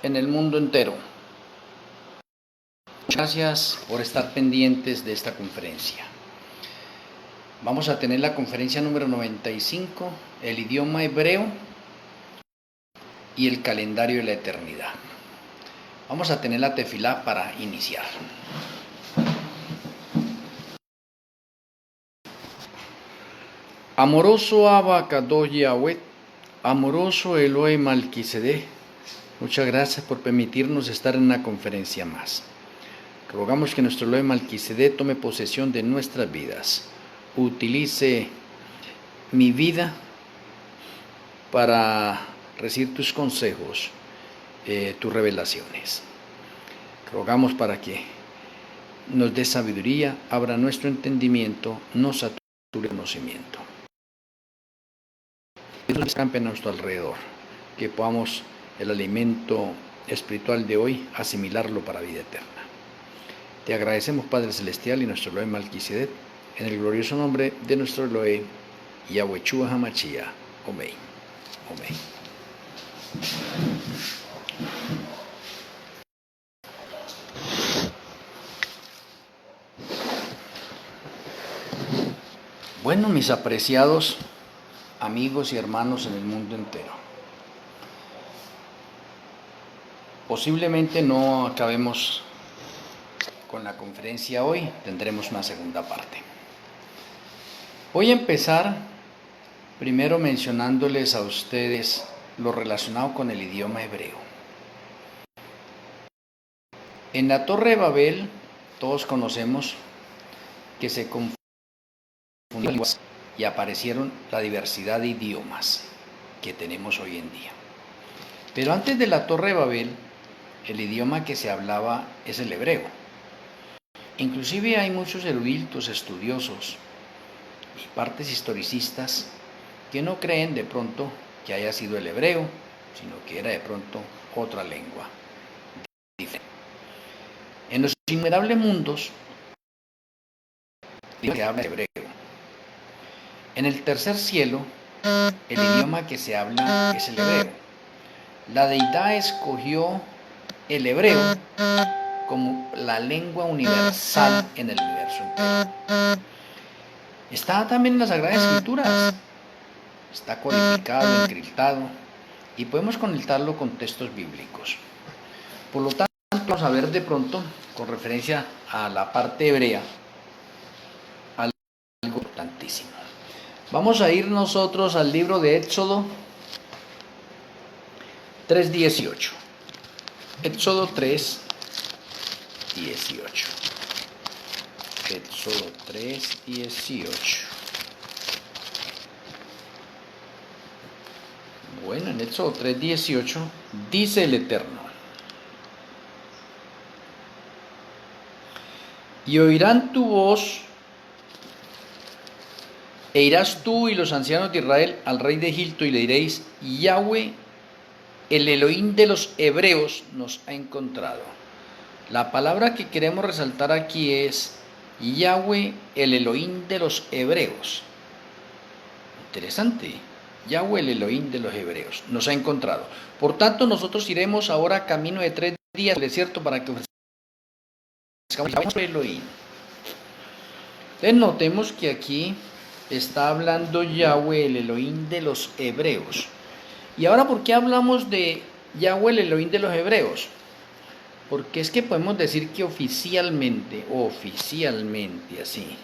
en el mundo entero. Gracias por estar pendientes de esta conferencia. Vamos a tener la conferencia número 95, el idioma hebreo y el calendario de la eternidad. Vamos a tener la tefilá para iniciar. Amoroso Abba Kadosh Yahweh, amoroso Elohe Malquisedec, muchas gracias por permitirnos estar en una conferencia más. Rogamos que nuestro Elohe Malquisedec tome posesión de nuestras vidas, utilice mi vida para recibir tus consejos, tus revelaciones. Rogamos para que nos dé sabiduría, abra nuestro entendimiento, nos sature el conocimiento. Que Dios escampe a nuestro alrededor, que podamos el alimento espiritual de hoy asimilarlo para vida eterna. Te agradecemos, Padre Celestial, y nuestro Elohe Malquisedec, en el glorioso nombre de nuestro Elohe, Yahweh HaMashiach. Amén. Amén. Bueno, mis apreciados amigos y hermanos en el mundo entero, posiblemente no acabemos con la conferencia hoy, tendremos una segunda parte. Voy a empezar primero mencionándoles a ustedes lo relacionado con el idioma hebreo. En la Torre de Babel, todos conocemos que se confundieron y aparecieron la diversidad de idiomas que tenemos hoy en día. Pero antes de la Torre de Babel, el idioma que se hablaba es el hebreo. Inclusive hay muchos eruditos, estudiosos y partes historicistas que no creen de pronto que haya sido el hebreo, sino que era de pronto otra lengua diferente. En los innumerables mundos se habla hebreo. En el tercer cielo, el idioma que se habla es el hebreo. La deidad escogió el hebreo como la lengua universal en el universo entero. Está también en las Sagradas Escrituras. Está codificado, encriptado, y podemos conectarlo con textos bíblicos. Por lo tanto, vamos a ver de pronto, con referencia a la parte hebrea, algo importantísimo. Vamos a ir nosotros al libro de Éxodo 3:18. Éxodo 3:18. Éxodo 3:18. Bueno, en Éxodo 3:18 dice el Eterno: y oirán tu voz, e irás tú y los ancianos de Israel al rey de Egipto y le diréis: Yahweh, el Elohim de los hebreos, nos ha encontrado. La palabra que queremos resaltar aquí es Yahweh, el Elohim de los hebreos. Interesante. Yahweh, el Elohim de los hebreos, nos ha encontrado. Por tanto, nosotros iremos ahora camino de 3 días al desierto para que ofrezcamos el Elohim. Entonces notemos que aquí está hablando Yahweh, el Elohim de los hebreos. Y ahora, ¿por qué hablamos de Yahweh, el Elohim de los hebreos? Porque es que podemos decir que oficialmente así,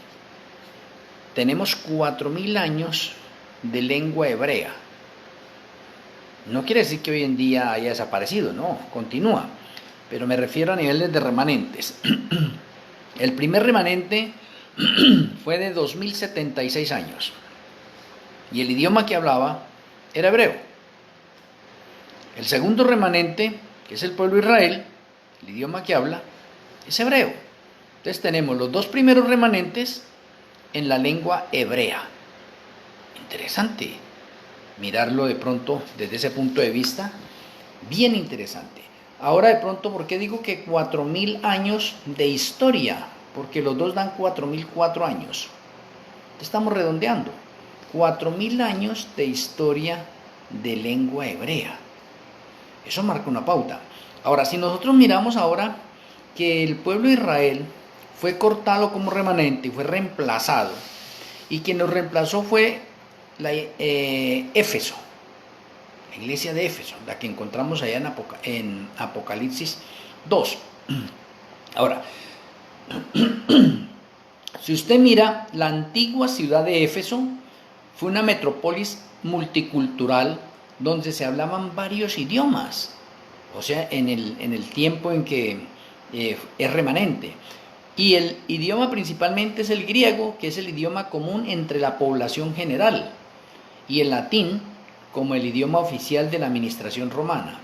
tenemos 4000 años de lengua hebrea. No quiere decir que hoy en día haya desaparecido, no, continúa. Pero me refiero a niveles de remanentes. El primer remanente fue de 2076 años. Y el idioma que hablaba era hebreo. El segundo remanente, que es el pueblo de Israel, el idioma que habla es hebreo. Entonces tenemos los dos primeros remanentes en la lengua hebrea. Interesante mirarlo de pronto desde ese punto de vista, bien interesante. Ahora de pronto, ¿por qué digo que 4000 años de historia? Porque los dos dan 4004 años. Estamos redondeando. 4000 años de historia de lengua hebrea. Eso marca una pauta. Ahora, si nosotros miramos ahora que el pueblo de Israel fue cortado como remanente y fue reemplazado, y quien lo reemplazó fue Éfeso, la iglesia de Éfeso, la que encontramos allá en Apocalipsis 2. Ahora, si usted mira, la antigua ciudad de Éfeso fue una metrópolis multicultural donde se hablaban varios idiomas, o sea, en el tiempo en que es remanente. Y el idioma principalmente es el griego, que es el idioma común entre la población general, y el latín como el idioma oficial de la administración romana.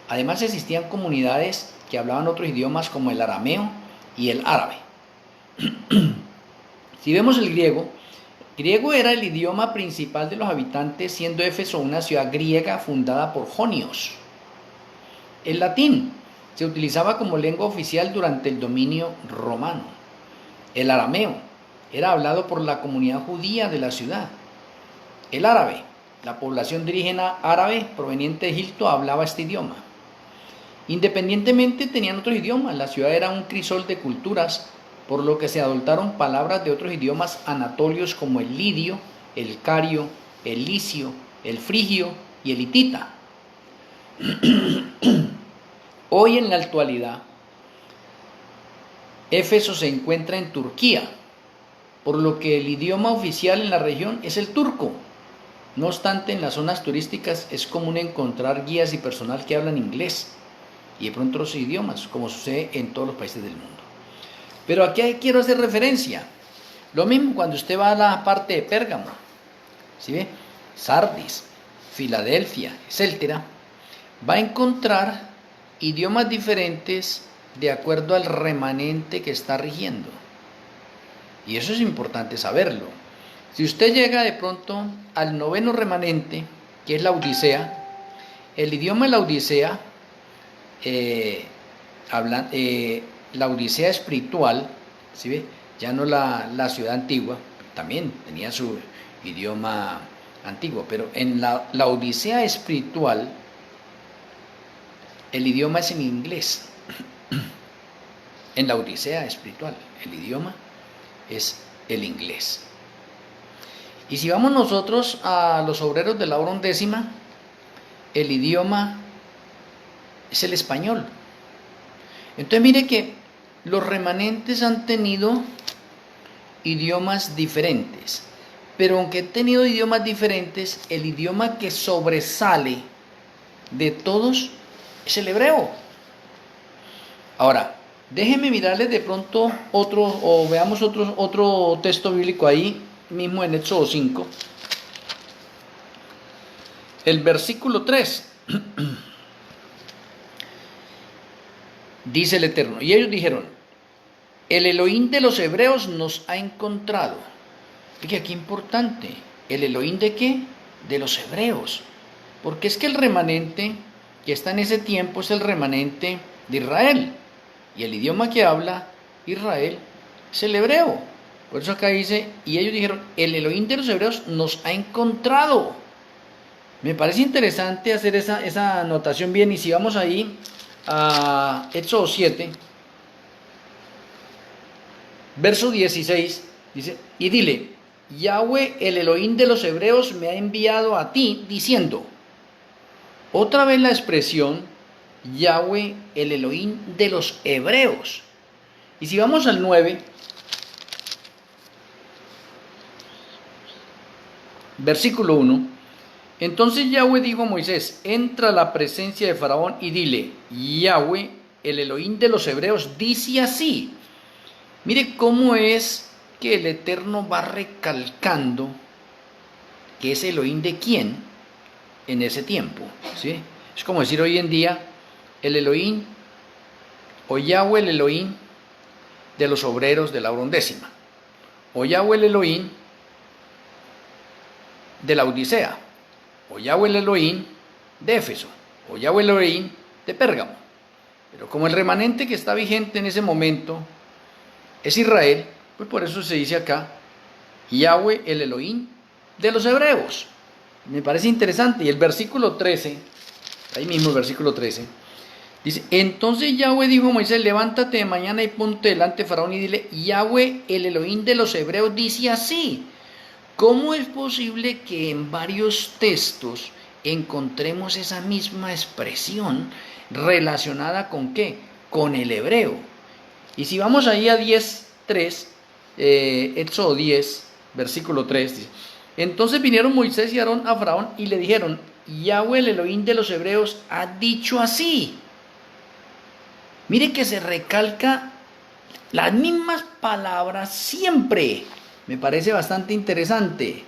Además existían comunidades que hablaban otros idiomas como el arameo y el árabe. Si vemos el griego era el idioma principal de los habitantes, siendo Éfeso una ciudad griega fundada por jonios. El latín se utilizaba como lengua oficial durante el dominio romano. El arameo era hablado por la comunidad judía de la ciudad. El árabe, la población indígena árabe proveniente de Egipto, hablaba este idioma. Independientemente tenían otros idiomas, la ciudad era un crisol de culturas, por lo que se adoptaron palabras de otros idiomas anatolios como el lidio, el cario, el licio, el frigio y el hitita. Hoy en la actualidad, Éfeso se encuentra en Turquía, por lo que el idioma oficial en la región es el turco. No obstante, en las zonas turísticas es común encontrar guías y personal que hablan inglés y de pronto otros idiomas, como sucede en todos los países del mundo. Pero aquí quiero hacer referencia. Lo mismo cuando usted va a la parte de Pérgamo, ¿sí ve? Sardis, Filadelfia, etcétera, va a encontrar idiomas diferentes de acuerdo al remanente que está rigiendo. Y eso es importante saberlo. Si usted llega de pronto al noveno remanente, que es la Odisea, el idioma de la Odisea, la Odisea espiritual, ¿sí ve? Ya no la ciudad antigua, también tenía su idioma antiguo, pero en la Odisea espiritual, el idioma es en inglés. En la Odisea espiritual, el idioma es el inglés. Y si vamos nosotros a los obreros de la hora undécima, el idioma es el español. Entonces mire que los remanentes han tenido idiomas diferentes, pero aunque han tenido idiomas diferentes, el idioma que sobresale de todos es el hebreo. Ahora, déjenme mirarles de pronto veamos otro texto bíblico ahí mismo en Éxodo 5, el versículo 3. Dice el Eterno, y ellos dijeron, el Elohim de los hebreos nos ha encontrado. Fíjate qué importante, ¿el Elohim de qué? De los hebreos, porque es que el remanente que está en ese tiempo es el remanente de Israel, y el idioma que habla Israel es el hebreo. Por eso acá dice, y ellos dijeron, el Elohim de los hebreos nos ha encontrado. Me parece interesante hacer esa anotación bien, y si vamos ahí a Éxodo 7, verso 16, dice, y dile, Yahweh, el Elohim de los hebreos, me ha enviado a ti, diciendo, otra vez la expresión, Yahweh, el Elohim de los hebreos. Y si vamos al 9, versículo 1, entonces Yahweh dijo a Moisés, entra a la presencia de Faraón y dile, Yahweh, el Elohim de los hebreos, dice así. Mire cómo es que el Eterno va recalcando que es Elohim de quién en ese tiempo, ¿sí? Es como decir hoy en día, el Elohim o Yahweh, el Elohim de los obreros de la hora undécima, o Yahweh, el Elohim de la Odisea, o Yahweh, el Elohim de Éfeso, o Yahweh, el Elohim de Pérgamo. Pero como el remanente que está vigente en ese momento es Israel, pues por eso se dice acá, Yahweh, el Elohim de los hebreos. Me parece interesante. Y el versículo 13 ahí mismo el versículo 13. Dice, entonces Yahweh dijo a Moisés, levántate de mañana y ponte delante de Faraón y dile, Yahweh, el Elohim de los hebreos, dice así. ¿Cómo es posible que en varios textos encontremos esa misma expresión relacionada con qué? Con el hebreo. Y si vamos ahí a 10:3, Éxodo 10, versículo 3, dice, entonces vinieron Moisés y Aarón a Faraón y le dijeron, Yahweh, el Elohim de los hebreos, ha dicho así. Mire que se recalca las mismas palabras siempre. Me parece bastante interesante.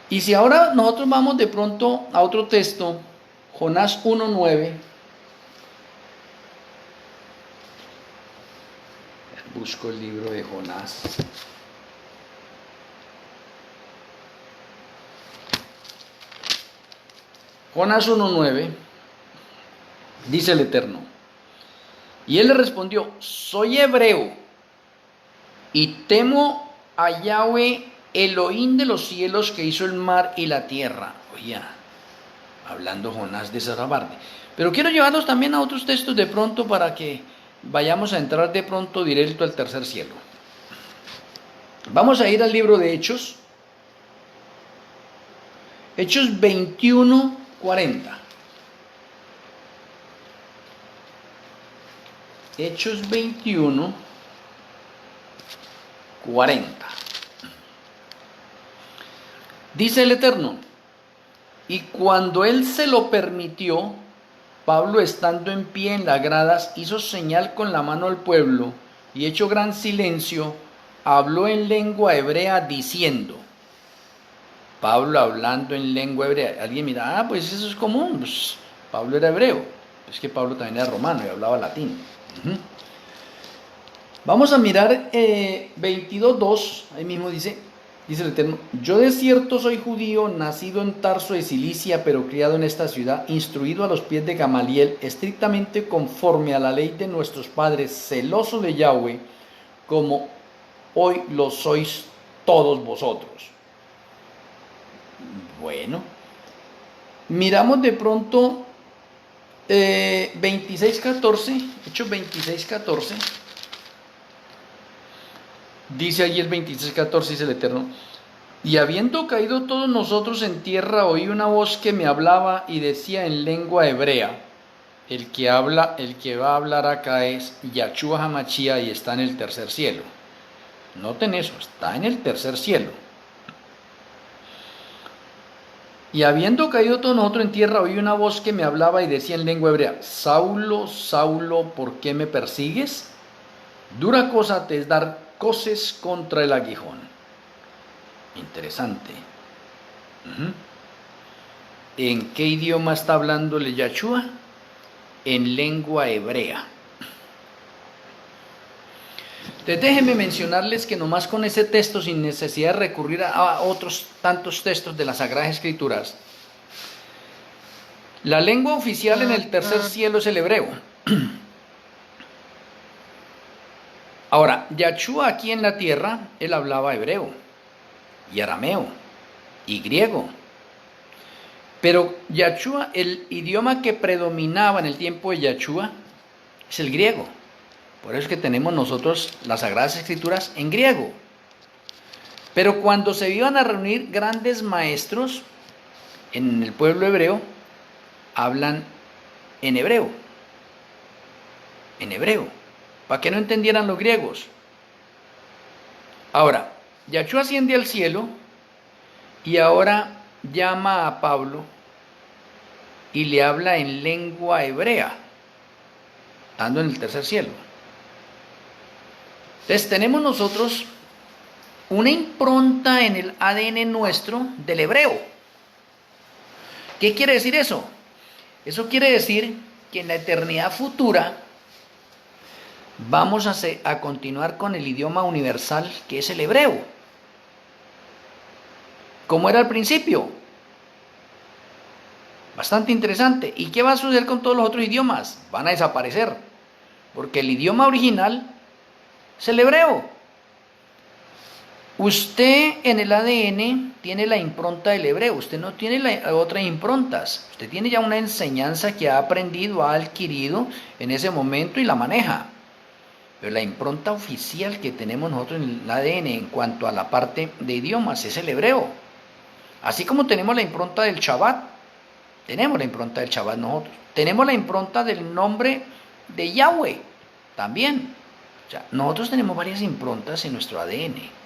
Y si ahora nosotros vamos de pronto a otro texto, Jonás 1:9. Busco el libro de Jonás. Jonás 1:9. Dice el Eterno. Y él le respondió, soy hebreo y temo a Yahweh, Elohim de los cielos, que hizo el mar y la tierra. Oye, hablando Jonás de esa parte. Pero quiero llevarlos también a otros textos de pronto para que vayamos a entrar de pronto directo al tercer cielo. Vamos a ir al libro de Hechos. Hechos 21:40. Hechos 21:40. Dice el Eterno, y cuando él se lo permitió, Pablo, estando en pie en las gradas, hizo señal con la mano al pueblo, y hecho gran silencio, habló en lengua hebrea diciendo, Pablo hablando en lengua hebrea. Alguien mira, pues eso es común, pues Pablo era hebreo, es que Pablo también era romano y hablaba latín. Vamos a mirar 22:2, ahí mismo dice el Eterno, yo de cierto soy judío, nacido en Tarso de Cilicia, pero criado en esta ciudad, instruido a los pies de Gamaliel, estrictamente conforme a la ley de nuestros padres, celoso de Yahweh, como hoy lo sois todos vosotros. Bueno, miramos de pronto 26:14, Hechos 26:14. Dice allí el 26:14, dice el Eterno, y habiendo caído todos nosotros en tierra, oí una voz que me hablaba y decía en lengua hebrea, el que va a hablar acá es Yahshua HaMashiach y está en el tercer cielo. Noten eso, está en el tercer cielo. Y habiendo caído todos nosotros en tierra, oí una voz que me hablaba y decía en lengua hebrea, Saulo, Saulo, ¿por qué me persigues? Dura cosa te es dar coces contra el aguijón. Interesante. ¿En qué idioma está hablándole Yahshua? En lengua hebrea. Entonces déjenme mencionarles que nomás con ese texto, sin necesidad de recurrir a otros tantos textos de las Sagradas Escrituras, la lengua oficial en el tercer cielo es el hebreo. Ahora, Yahshua aquí en la tierra, él hablaba hebreo, y arameo, y griego. Pero Yahshua, el idioma que predominaba en el tiempo de Yahshua, es el griego. Por eso es que tenemos nosotros las Sagradas Escrituras en griego. Pero cuando se iban a reunir grandes maestros en el pueblo hebreo, hablan en hebreo. En hebreo. Para que no entendieran los griegos. Ahora, Yahshua asciende al cielo y ahora llama a Pablo y le habla en lengua hebrea, estando en el tercer cielo. Entonces tenemos nosotros una impronta en el ADN nuestro del hebreo. ¿Qué quiere decir eso? Eso quiere decir que en la eternidad futura vamos a continuar con el idioma universal que es el hebreo. ¿Cómo era al principio? Bastante interesante. ¿Y qué va a suceder con todos los otros idiomas? Van a desaparecer, porque el idioma original es el hebreo. Usted en el ADN tiene la impronta del hebreo, usted no tiene otras improntas, usted tiene ya una enseñanza que ha aprendido, ha adquirido en ese momento y la maneja. Pero la impronta oficial que tenemos nosotros en el ADN en cuanto a la parte de idiomas es el hebreo. Así como tenemos la impronta del Shabbat, tenemos la impronta del Shabbat nosotros. Tenemos la impronta del nombre de Yahweh también. O sea, nosotros tenemos varias improntas en nuestro ADN.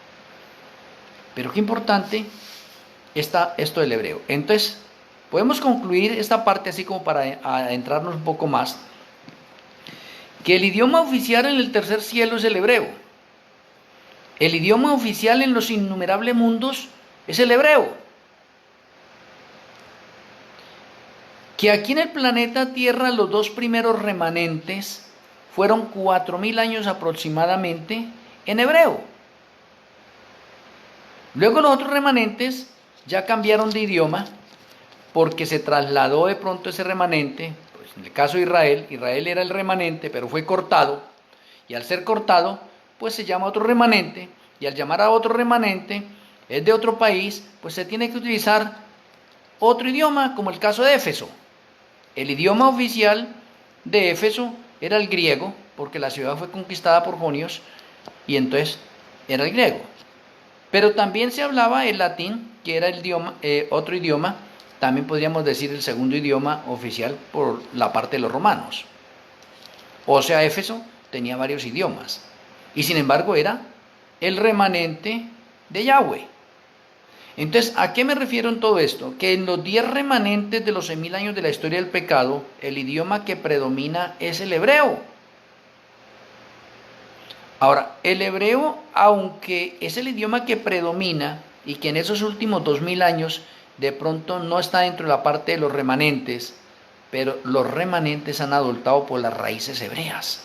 Pero qué importante está esto del hebreo. Entonces, podemos concluir esta parte así como para adentrarnos un poco más. Que el idioma oficial en el tercer cielo es el hebreo. El idioma oficial en los innumerables mundos es el hebreo. Que aquí en el planeta Tierra los dos primeros remanentes fueron 4000 años aproximadamente en hebreo. Luego los otros remanentes ya cambiaron de idioma porque se trasladó de pronto ese remanente. Pues en el caso de Israel, Israel era el remanente, pero fue cortado. Y al ser cortado, pues se llama otro remanente. Y al llamar a otro remanente, es de otro país, pues se tiene que utilizar otro idioma, como el caso de Éfeso. El idioma oficial de Éfeso era el griego, porque la ciudad fue conquistada por jonios, y entonces era el griego. Pero también se hablaba el latín, que era el idioma, otro idioma, también podríamos decir el segundo idioma oficial por la parte de los romanos. O sea, Éfeso tenía varios idiomas, y sin embargo era el remanente de Yahweh. Entonces, ¿a qué me refiero en todo esto? Que en los 10 remanentes de los 6000 años de la historia del pecado, el idioma que predomina es el hebreo. Ahora, el hebreo, aunque es el idioma que predomina y que en esos últimos 2000 años de pronto no está dentro de la parte de los remanentes, pero los remanentes han adoptado por las raíces hebreas.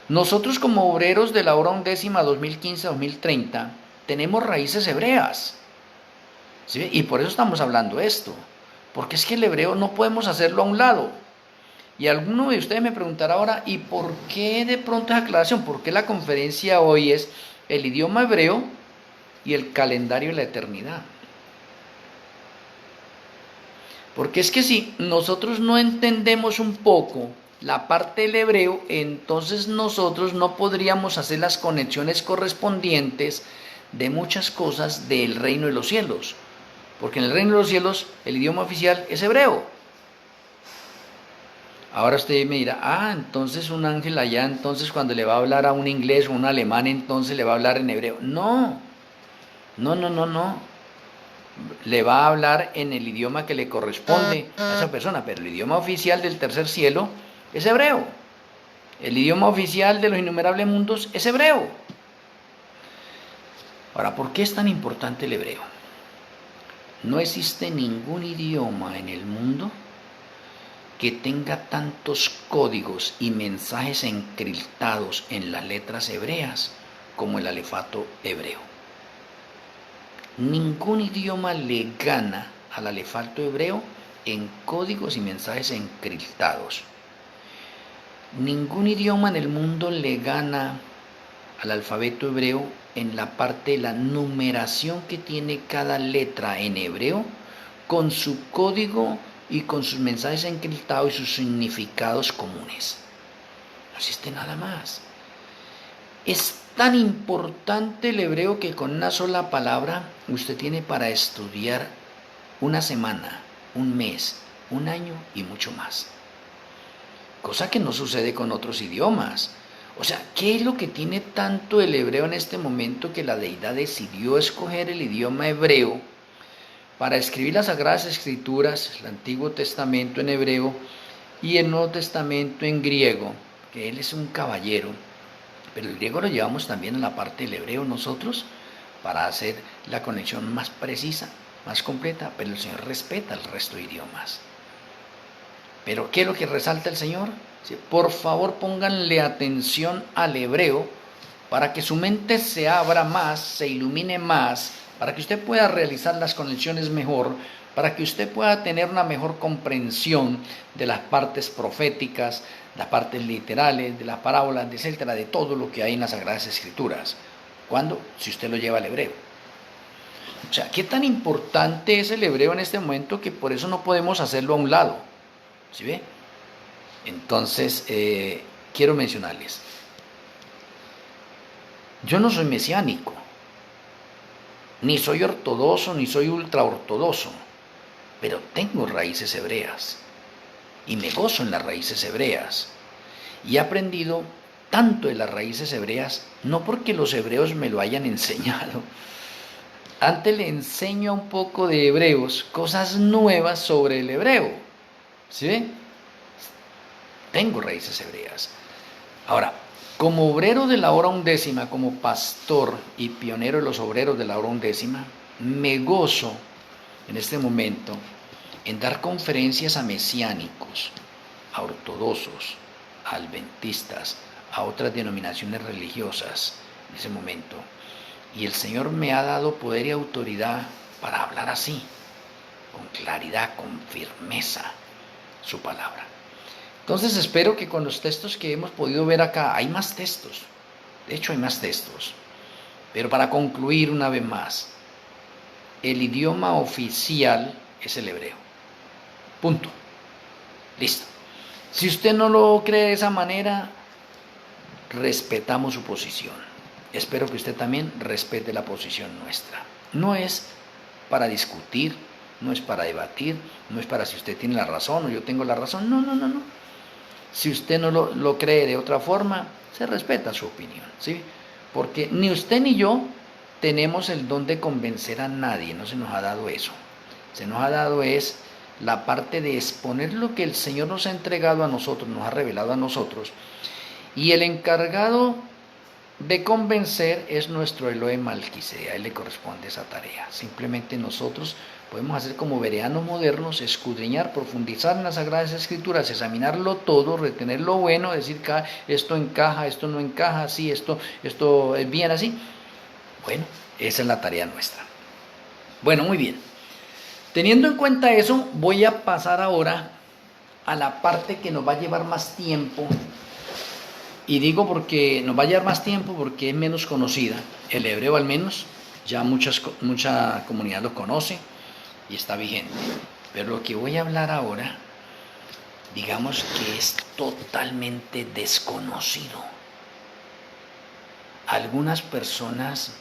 Nosotros como obreros de la hora undécima 2015-2030 tenemos raíces hebreas, ¿sí? Y por eso estamos hablando esto, porque es que el hebreo no podemos hacerlo a un lado. Y alguno de ustedes me preguntará ahora, ¿y por qué de pronto esa aclaración? ¿Por qué la conferencia hoy es el idioma hebreo y el calendario de la eternidad? Porque es que si nosotros no entendemos un poco la parte del hebreo, entonces nosotros no podríamos hacer las conexiones correspondientes de muchas cosas del reino de los cielos. Porque en el reino de los cielos el idioma oficial es hebreo. Ahora usted me dirá, entonces un ángel allá, entonces cuando le va a hablar a un inglés o un alemán, entonces le va a hablar en hebreo. No. Le va a hablar en el idioma que le corresponde a esa persona, pero el idioma oficial del tercer cielo es hebreo. El idioma oficial de los innumerables mundos es hebreo. Ahora, ¿por qué es tan importante el hebreo? No existe ningún idioma en el mundo que tenga tantos códigos y mensajes encriptados en las letras hebreas como el alefato hebreo. Ningún idioma le gana al alefato hebreo en códigos y mensajes encriptados. Ningún idioma en el mundo le gana al alfabeto hebreo en la parte de la numeración que tiene cada letra en hebreo con su código y con sus mensajes encriptados y sus significados comunes. No existe nada más. Es tan importante el hebreo que con una sola palabra usted tiene para estudiar una semana, un mes, un año y mucho más. Cosa que no sucede con otros idiomas. O sea, ¿qué es lo que tiene tanto el hebreo en este momento que la deidad decidió escoger el idioma hebreo para escribir las Sagradas Escrituras, el Antiguo Testamento en hebreo y el Nuevo Testamento en griego? Que él es un caballero, pero el griego lo llevamos también en la parte del hebreo nosotros para hacer la conexión más precisa, más completa, pero el Señor respeta el resto de idiomas. Pero ¿qué es lo que resalta el Señor? Por favor, pónganle atención al hebreo para que su mente se abra más, se ilumine más, para que usted pueda realizar las conexiones mejor, para que usted pueda tener una mejor comprensión de las partes proféticas, las partes literales, de las parábolas, etcétera, de todo lo que hay en las Sagradas Escrituras. ¿Cuándo? Si usted lo lleva al hebreo. O sea, ¿qué tan importante es el hebreo en este momento que por eso no podemos hacerlo a un lado? ¿Sí ve? Entonces, quiero mencionarles, yo no soy mesiánico, ni soy ortodoxo, ni soy ultraortodoxo, pero tengo raíces hebreas y me gozo en las raíces hebreas. Y he aprendido tanto de las raíces hebreas, no porque los hebreos me lo hayan enseñado. Antes le enseño un poco de hebreos, cosas nuevas sobre el hebreo. ¿Sí ve? Tengo raíces hebreas. Ahora, como obrero de la hora undécima, como pastor y pionero de los obreros de la hora undécima, me gozo en este momento en dar conferencias a mesiánicos, a ortodoxos, a adventistas, a otras denominaciones religiosas en ese momento. Y el Señor me ha dado poder y autoridad para hablar así, con claridad, con firmeza, su palabra. Entonces espero que con los textos que hemos podido ver acá, hay más textos, de hecho hay más textos, pero para concluir una vez más, el idioma oficial es el hebreo, punto, listo. Si usted no lo cree de esa manera, respetamos su posición, espero que usted también respete la posición nuestra. No es para discutir, no es para debatir, no es para si usted tiene la razón o yo tengo la razón, no. Si usted no lo cree de otra forma, se respeta su opinión, ¿sí? Porque ni usted ni yo tenemos el don de convencer a nadie, no se nos ha dado eso. Se nos ha dado es la parte de exponer lo que el Señor nos ha entregado a nosotros, nos ha revelado a nosotros. Y el encargado de convencer es nuestro Elohim Malquisea, a él le corresponde esa tarea. Simplemente nosotros podemos hacer como bereanos modernos, escudriñar, profundizar en las Sagradas Escrituras, examinarlo todo, retener lo bueno, decir que esto encaja, esto no encaja, sí, esto es bien así. Bueno, esa es la tarea nuestra. Bueno, muy bien. Teniendo en cuenta eso, voy a pasar ahora a la parte que nos va a llevar más tiempo. Y digo porque nos va a llevar más tiempo porque es menos conocida. El hebreo al menos, ya mucha comunidad lo conoce y está vigente. Pero lo que voy a hablar ahora, digamos que es totalmente desconocido. Algunas personas,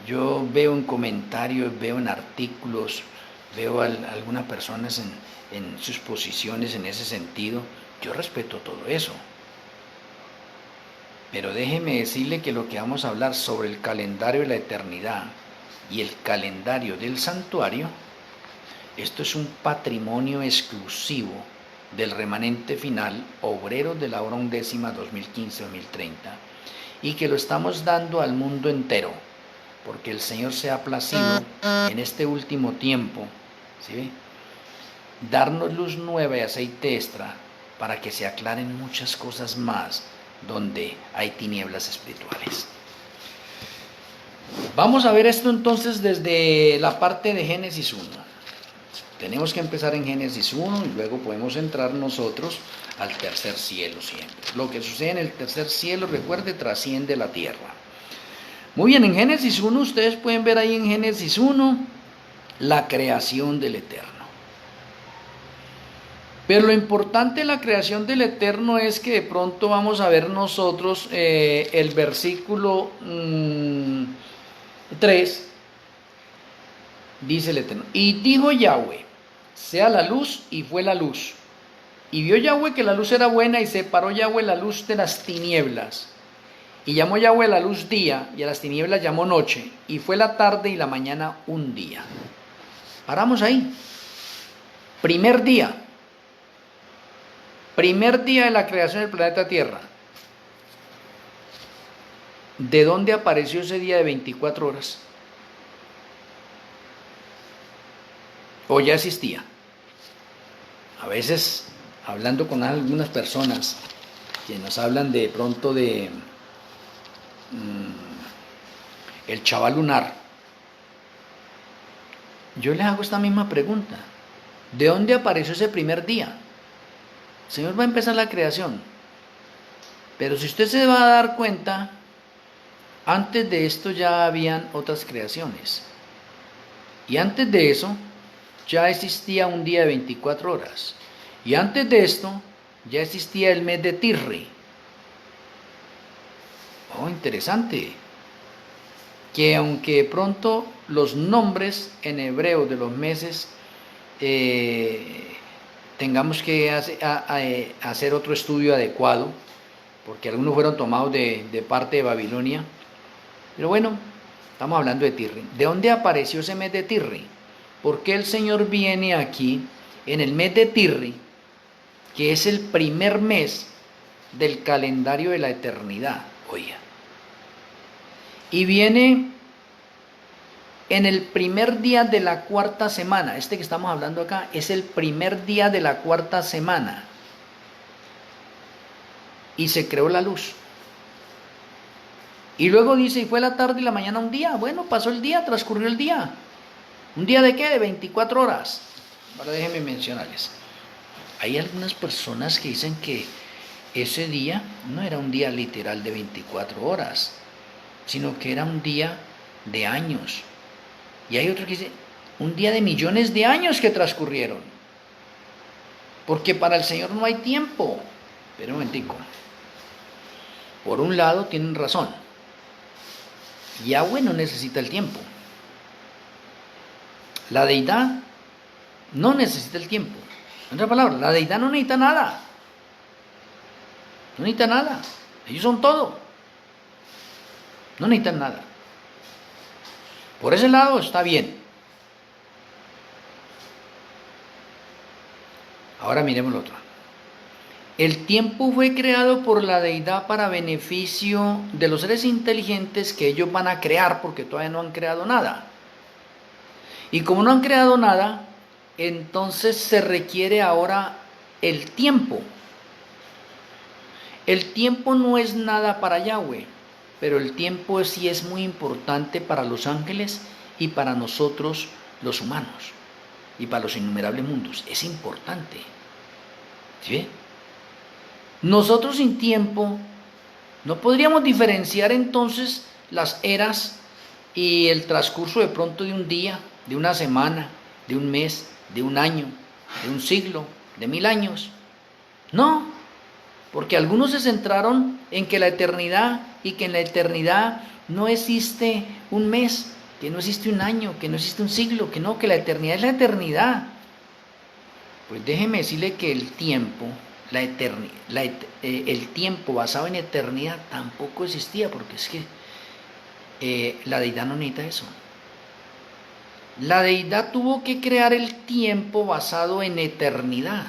yo veo en comentarios, veo en artículos, veo a algunas personas en sus posiciones en ese sentido. Yo respeto todo eso. Pero déjeme decirle que lo que vamos a hablar sobre el calendario de la eternidad y el calendario del santuario, esto es un patrimonio exclusivo del remanente final, obreros de la hora undécima 2015-2030, y que lo estamos dando al mundo entero, porque el Señor se ha placido en este último tiempo, ¿sí? Darnos luz nueva y aceite extra para que se aclaren muchas cosas más donde hay tinieblas espirituales. Vamos a ver esto entonces desde la parte de Génesis 1. Tenemos que empezar en Génesis 1 y luego podemos entrar nosotros al tercer cielo siempre. Lo que sucede en el tercer cielo, recuerde, trasciende la tierra. Muy bien, en Génesis 1, ustedes pueden ver ahí en Génesis 1 la creación del Eterno. Pero lo importante de la creación del Eterno es que de pronto vamos a ver nosotros el versículo 3, dice el Eterno, y dijo Yahweh, sea la luz, y fue la luz. Y vio Yahweh que la luz era buena, y separó Yahweh la luz de las tinieblas. Y llamó Yahweh la luz día, y a las tinieblas llamó noche, y fue la tarde y la mañana un día. Paramos ahí. Primer día de la creación del planeta Tierra. ¿De dónde apareció ese día de 24 horas? ¿O ya existía? A veces, hablando con algunas personas que nos hablan de pronto de el chaval lunar, yo les hago esta misma pregunta. ¿De dónde apareció ese primer día? El Señor va a empezar la creación. Pero si usted se va a dar cuenta, Antes de esto ya habían otras creaciones. Y antes de eso ya existía un día de 24 horas. Y antes de esto ya existía el mes de Tirri. Oh, interesante. Que aunque de pronto los nombres en hebreo de los meses tengamos que hacer otro estudio adecuado, porque algunos fueron tomados de parte de Babilonia. Pero bueno, estamos hablando de Tirri. ¿De dónde apareció ese mes de Tirri? ¿Por qué el Señor viene aquí en el mes de Tirri, que es el primer mes del calendario de la eternidad? Oiga. Y viene en el primer día de la cuarta semana. Este que estamos hablando acá es el primer día de la cuarta semana. Y se creó la luz. Y luego dice, y fue la tarde y la mañana un día. Bueno, pasó el día, transcurrió el día. ¿Un día de qué? De 24 horas. Ahora déjenme mencionarles. Hay algunas personas que dicen que ese día no era un día literal de 24 horas, sino que era un día de años. Y hay otros que dicen, un día de millones de años que transcurrieron. Porque para el Señor no hay tiempo. Pero un momentico. Por un lado tienen razón. Yahweh no necesita el tiempo. La deidad no necesita el tiempo. En otras palabras, la deidad no necesita nada. No necesita nada. Ellos son todo. No necesitan nada. Por ese lado está bien. Ahora miremos lo otro. El tiempo fue creado por la deidad para beneficio de los seres inteligentes que ellos van a crear, porque todavía no han creado nada. Y como no han creado nada, entonces se requiere ahora el tiempo. El tiempo no es nada para Yahweh, pero el tiempo sí es muy importante para los ángeles y para nosotros los humanos y para los innumerables mundos. Es importante. ¿Sí ve? Nosotros sin tiempo no podríamos diferenciar entonces las eras y el transcurso de pronto de un día, de una semana, de un mes, de un año, de un siglo, de 1000 años. No, porque algunos se centraron en que la eternidad y que en la eternidad no existe un mes, que no existe un año, que no existe un siglo, que no, que la eternidad es la eternidad. Pues déjeme decirle que el tiempo, el tiempo basado en eternidad tampoco existía, porque es que la deidad no necesita eso. La deidad tuvo que crear el tiempo basado en eternidad,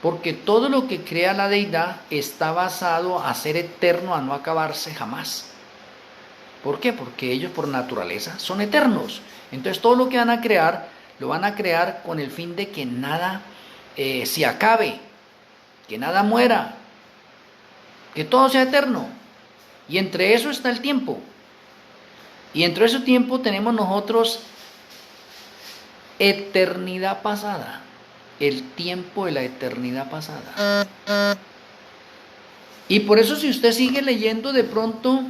porque todo lo que crea la deidad está basado a ser eterno, a no acabarse jamás. ¿Por qué? Porque ellos por naturaleza son eternos. Entonces todo lo que van a crear, lo van a crear con el fin de que nada se acabe, que nada muera, que todo sea eterno. Y entre eso está el tiempo. Y entre ese tiempo tenemos nosotros eternidad pasada, el tiempo de la eternidad pasada. Y por eso si usted sigue leyendo de pronto,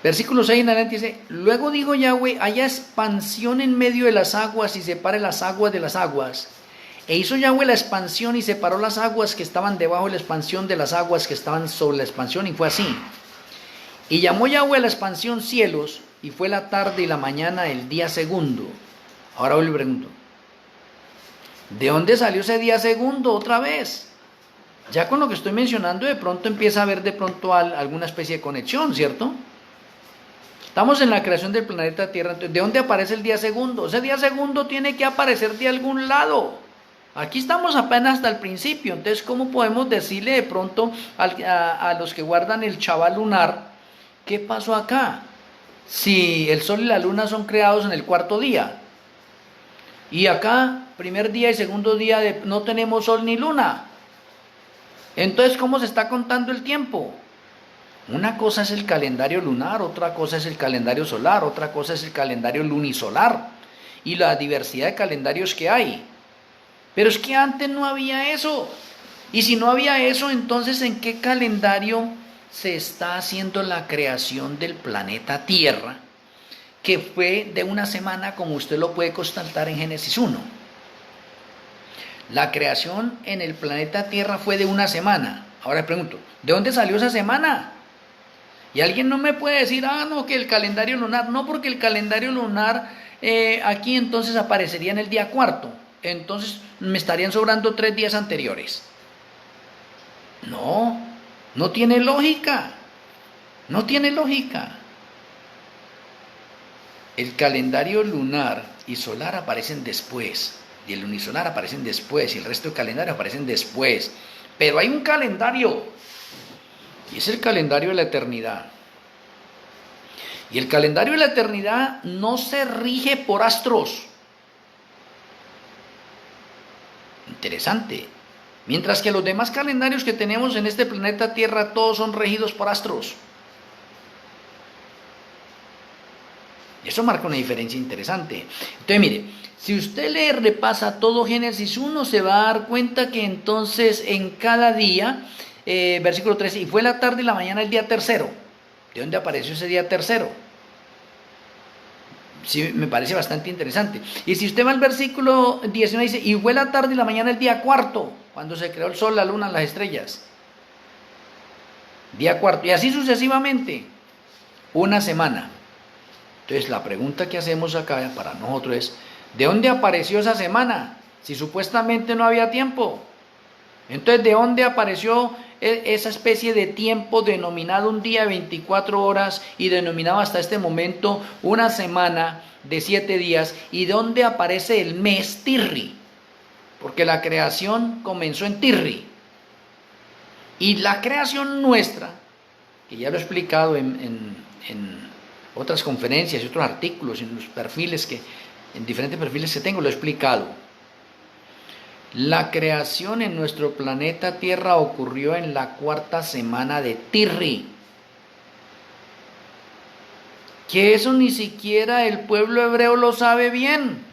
versículo 6 en adelante dice, luego dijo Yahweh, haya expansión en medio de las aguas y separe las aguas de las aguas. E hizo Yahweh la expansión y separó las aguas que estaban debajo de la expansión de las aguas que estaban sobre la expansión, y fue así. Y llamó Yahweh a la expansión cielos, y fue la tarde y la mañana el día segundo. Ahora hoy le pregunto, ¿de dónde salió ese día segundo otra vez? Ya con lo que estoy mencionando de pronto empieza a haber de pronto alguna especie de conexión, ¿cierto? Estamos en la creación del planeta Tierra, entonces ¿de dónde aparece el día segundo? Ese día segundo tiene que aparecer de algún lado. Aquí estamos apenas hasta el principio, entonces ¿cómo podemos decirle de pronto a los que guardan el chaval lunar, qué pasó acá? Si el sol y la luna son creados en el cuarto día, y acá primer día y segundo día no tenemos sol ni luna, entonces ¿cómo se está contando el tiempo? Una cosa es el calendario lunar, otra cosa es el calendario solar, otra cosa es el calendario lunisolar y la diversidad de calendarios que hay. Pero es que antes no había eso. Y si no había eso, entonces ¿en qué calendario se está haciendo la creación del planeta Tierra, que fue de una semana, como usted lo puede constatar en Génesis 1. La creación en el planeta Tierra fue de una semana. Ahora le pregunto, ¿de dónde salió esa semana? Y alguien no me puede decir, no, que el calendario lunar. No, porque el calendario lunar aquí entonces aparecería en el día cuarto. Entonces me estarían sobrando 3 días anteriores. No, no tiene lógica. No tiene lógica. El calendario lunar y solar aparecen después. Y el lunisolar aparecen después. Y el resto de calendarios aparecen después. Pero hay un calendario. Y es el calendario de la eternidad. Y el calendario de la eternidad no se rige por astros. Interesante. Mientras que los demás calendarios que tenemos en este planeta Tierra, todos son regidos por astros. Y eso marca una diferencia interesante. Entonces, mire, si usted le repasa todo Génesis 1, se va a dar cuenta que entonces en cada día, versículo 13, y fue la tarde y la mañana el día tercero. ¿De dónde apareció ese día tercero? Sí, me parece bastante interesante. Y si usted va al versículo 19, dice, y fue la tarde y la mañana el día cuarto, cuando se creó el sol, la luna, las estrellas. Día cuarto, y así sucesivamente, una semana. Entonces la pregunta que hacemos acá para nosotros es, ¿de dónde apareció esa semana? Si supuestamente no había tiempo. Entonces, ¿de dónde apareció esa especie de tiempo denominado un día de 24 horas y denominado hasta este momento una semana de 7 días? ¿Y de dónde aparece el mes Tirri? Porque la creación comenzó en Tirri. Y la creación nuestra, que ya lo he explicado en otras conferencias y otros artículos, en los perfiles en diferentes perfiles que tengo, lo he explicado. La creación en nuestro planeta Tierra ocurrió en la 4ª semana de Tirri. Que eso ni siquiera el pueblo hebreo lo sabe bien.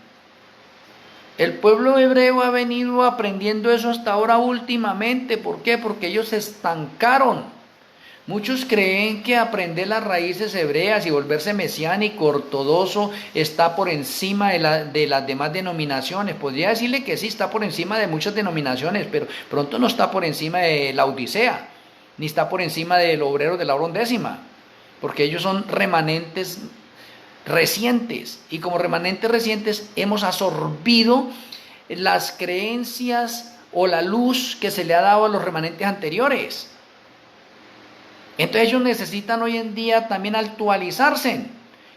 El pueblo hebreo ha venido aprendiendo eso hasta ahora últimamente. ¿Por qué? Porque ellos se estancaron. Muchos creen que aprender las raíces hebreas y volverse mesiánico, ortodoxo, está por encima de las demás denominaciones. Podría decirle que sí, está por encima de muchas denominaciones, pero pronto no está por encima de la Odisea, ni está por encima del obrero de la hora undécima, porque ellos son remanentes recientes, y como remanentes recientes hemos absorbido las creencias o la luz que se le ha dado a los remanentes anteriores. Entonces ellos necesitan hoy en día también actualizarse.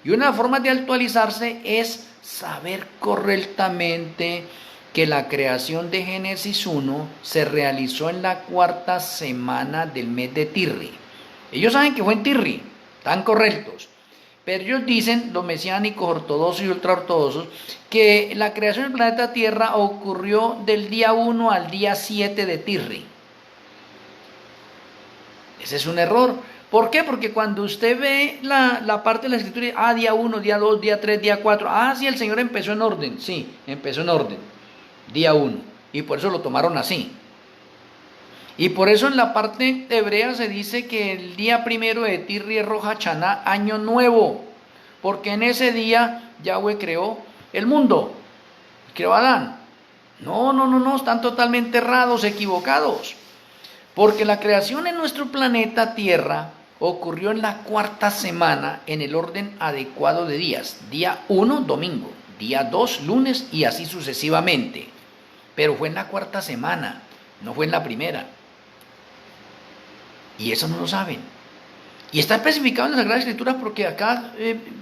Y una de las formas de actualizarse es saber correctamente que la creación de Génesis 1 se realizó en la 4ª semana del mes de Tirri. Ellos saben que fue en Tirri, están correctos. Pero ellos dicen, los mesiánicos, ortodoxos y ultraortodoxos, que la creación del planeta Tierra ocurrió del día 1 al día 7 de Tirri. Ese es un error. ¿Por qué? Porque cuando usted ve la parte de la escritura, día 1, día 2, día 3, día 4, sí, el Señor empezó en orden. Sí, empezó en orden. Día 1. Y por eso lo tomaron así. Y por eso en la parte hebrea se dice que el día 1 de Tirri es Rosh Hashanah, año nuevo. Porque en ese día Yahweh creó el mundo. Creó a Adán. No, están totalmente errados, equivocados. Porque la creación en nuestro planeta Tierra ocurrió en la 4ª semana en el orden adecuado de días. Día 1, domingo. Día 2, lunes y así sucesivamente. Pero fue en la 4ª semana, no fue en la primera. Y eso no lo saben. Y está especificado en las Sagradas Escrituras porque acá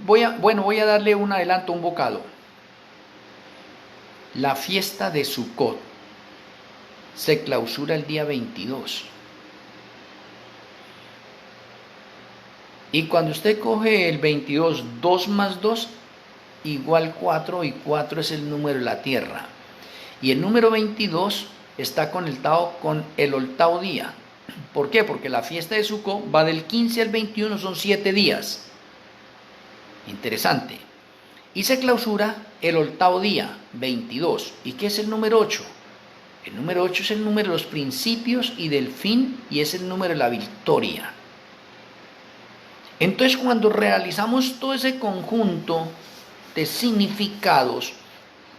voy a darle un adelanto, un bocado. La fiesta de Sukkot se clausura el día 22. Y cuando usted coge el 22, 2 más 2, igual 4, y 4 es el número de la tierra. Y el número 22 está conectado con el octavo día. ¿Por qué? Porque la fiesta de Sukkot va del 15 al 21, son 7 días. Interesante. Y se clausura el octavo día, 22. ¿Y qué es el número 8? El número 8 es el número de los principios y del fin, y es el número de la victoria. Entonces, cuando realizamos todo ese conjunto de significados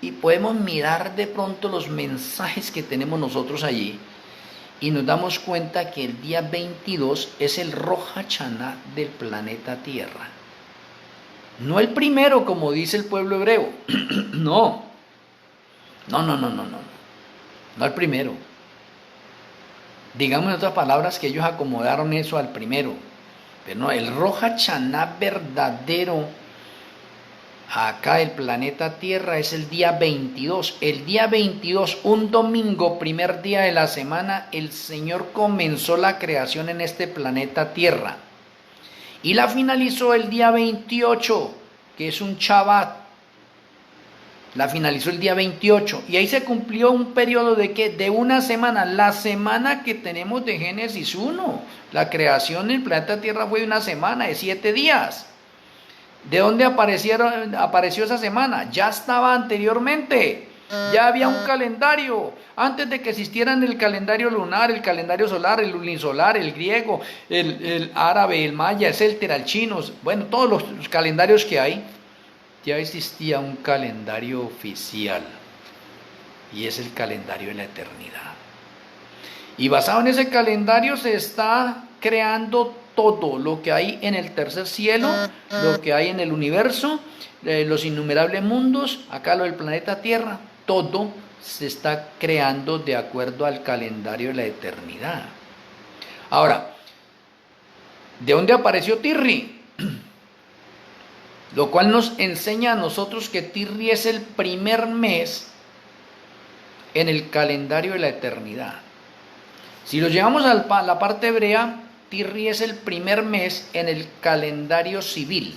y podemos mirar de pronto los mensajes que tenemos nosotros allí, y nos damos cuenta que el día 22 es el Rosh Hashanah del planeta Tierra. No el primero, como dice el pueblo hebreo. No. No el primero. Digamos en otras palabras que ellos acomodaron eso al primero. Pero no, el Rosh Hashanah verdadero acá el planeta Tierra es el día 22. El día 22, un domingo, primer día de la semana, el Señor comenzó la creación en este planeta Tierra. Y la finalizó el día 28, que es un Shabbat. La finalizó el día 28. Y ahí se cumplió un periodo de ¿qué? De una semana. La semana que tenemos de Génesis 1. La creación del planeta Tierra fue de una semana, de 7 días. ¿De dónde apareció esa semana? Ya estaba anteriormente. Ya había un calendario. Antes de que existieran el calendario lunar, el calendario solar, el lunisolar, el griego, el árabe, el maya, etcétera, el chino. Bueno, todos los calendarios que hay. Ya existía un calendario oficial. Y es el calendario de la eternidad. Y basado en ese calendario se está creando todo lo que hay en el tercer cielo, lo que hay en el universo, los innumerables mundos, acá lo del planeta Tierra, todo se está creando de acuerdo al calendario de la eternidad. Ahora, ¿de dónde apareció Tirri? Lo cual nos enseña a nosotros que Tirri es el primer mes en el calendario de la eternidad. Si lo llevamos a la parte hebrea, Tirri es el primer mes en el calendario civil.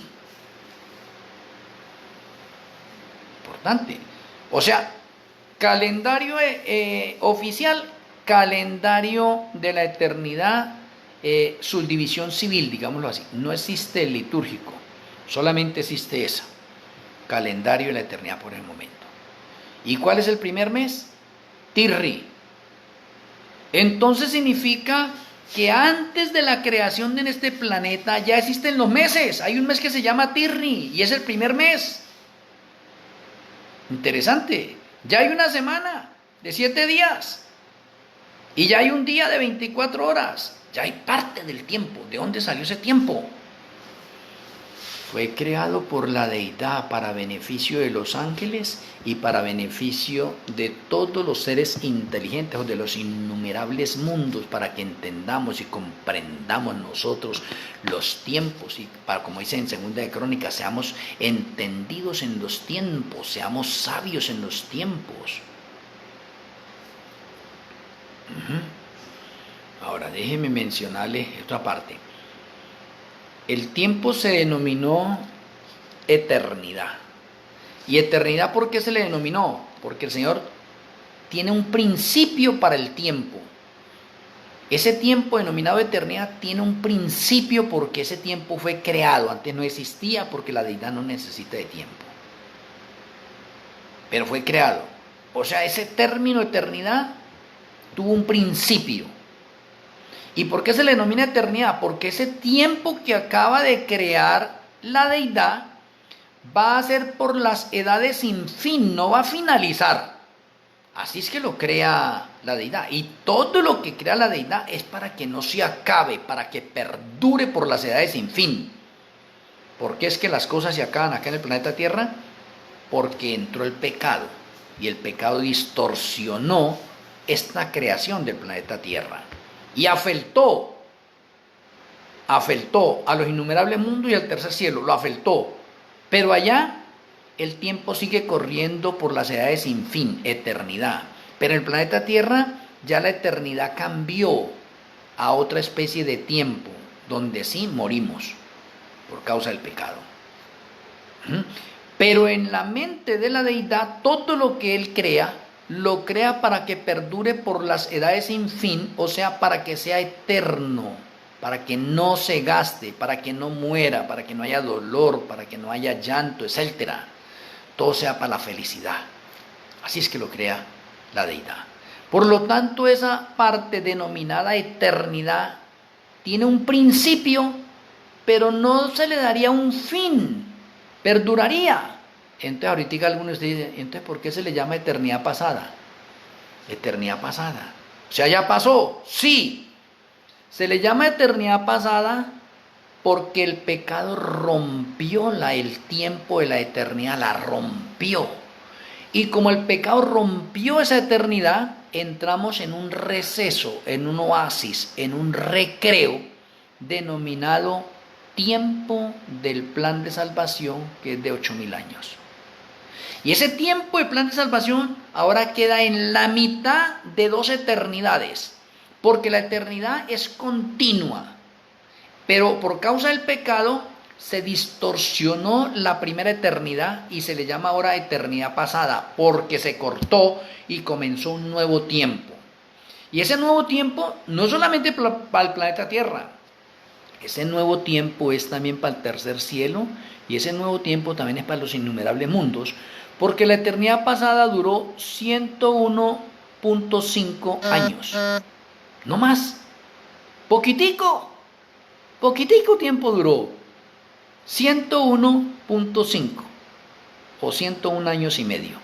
Importante. O sea, calendario oficial, calendario de la eternidad, subdivisión civil, digámoslo así. No existe el litúrgico, solamente existe esa. Calendario de la eternidad por el momento. ¿Y cuál es el primer mes? Tirri. Entonces significa que antes de la creación de este planeta ya existen los meses. Hay un mes que se llama Tirri y es el primer mes. Interesante. Ya hay una semana de 7 días y ya hay un día de 24 horas. Ya hay parte del tiempo. ¿De dónde salió ese tiempo? Fue creado por la deidad para beneficio de los ángeles y para beneficio de todos los seres inteligentes o de los innumerables mundos, para que entendamos y comprendamos nosotros los tiempos y para, como dice en Segunda de Crónicas, seamos entendidos en los tiempos, seamos sabios en los tiempos. Ahora déjeme mencionarles otra parte. El tiempo se denominó eternidad. ¿Y eternidad por qué se le denominó? Porque el Señor tiene un principio para el tiempo. Ese tiempo denominado eternidad tiene un principio porque ese tiempo fue creado. Antes no existía porque la deidad no necesita de tiempo. Pero fue creado. O sea, ese término eternidad tuvo un principio. ¿Y por qué se le denomina eternidad? Porque ese tiempo que acaba de crear la deidad va a ser por las edades sin fin, no va a finalizar. Así es que lo crea la deidad. Y todo lo que crea la deidad es para que no se acabe, para que perdure por las edades sin fin. ¿Por qué es que las cosas se acaban acá en el planeta Tierra? Porque entró el pecado. Y el pecado distorsionó esta creación del planeta Tierra. Y afectó a los innumerables mundos y al tercer cielo, lo afectó. Pero allá el tiempo sigue corriendo por las edades sin fin, eternidad. Pero en el planeta Tierra ya la eternidad cambió a otra especie de tiempo, donde sí morimos por causa del pecado. Pero en la mente de la deidad, todo lo que él crea, lo crea para que perdure por las edades sin fin, o sea, para que sea eterno, para que no se gaste, para que no muera, para que no haya dolor, para que no haya llanto, etc. Todo sea para la felicidad. Así es que lo crea la deidad. Por lo tanto, esa parte denominada eternidad tiene un principio pero no se le daría un fin, perduraría. Entonces ahorita algunos dicen, entonces ¿por qué se le llama eternidad pasada? Eternidad pasada. O sea, ya pasó, sí. Se le llama eternidad pasada porque el pecado rompió el tiempo de la eternidad, la rompió. Y como el pecado rompió esa eternidad, entramos en un receso, en un oasis, en un recreo denominado tiempo del plan de salvación, que es de 8.000 años. Y ese tiempo de plan de salvación ahora queda en la mitad de 2 eternidades, porque la eternidad es continua, pero por causa del pecado se distorsionó la primera eternidad y se le llama ahora eternidad pasada, porque se cortó y comenzó un nuevo tiempo. Y ese nuevo tiempo no es solamente para el planeta Tierra, ese nuevo tiempo es también para el tercer cielo, y ese nuevo tiempo también es para los innumerables mundos, porque la eternidad pasada duró 101.5 años, no más, poquitico tiempo duró, 101.5 o 101 años y medio,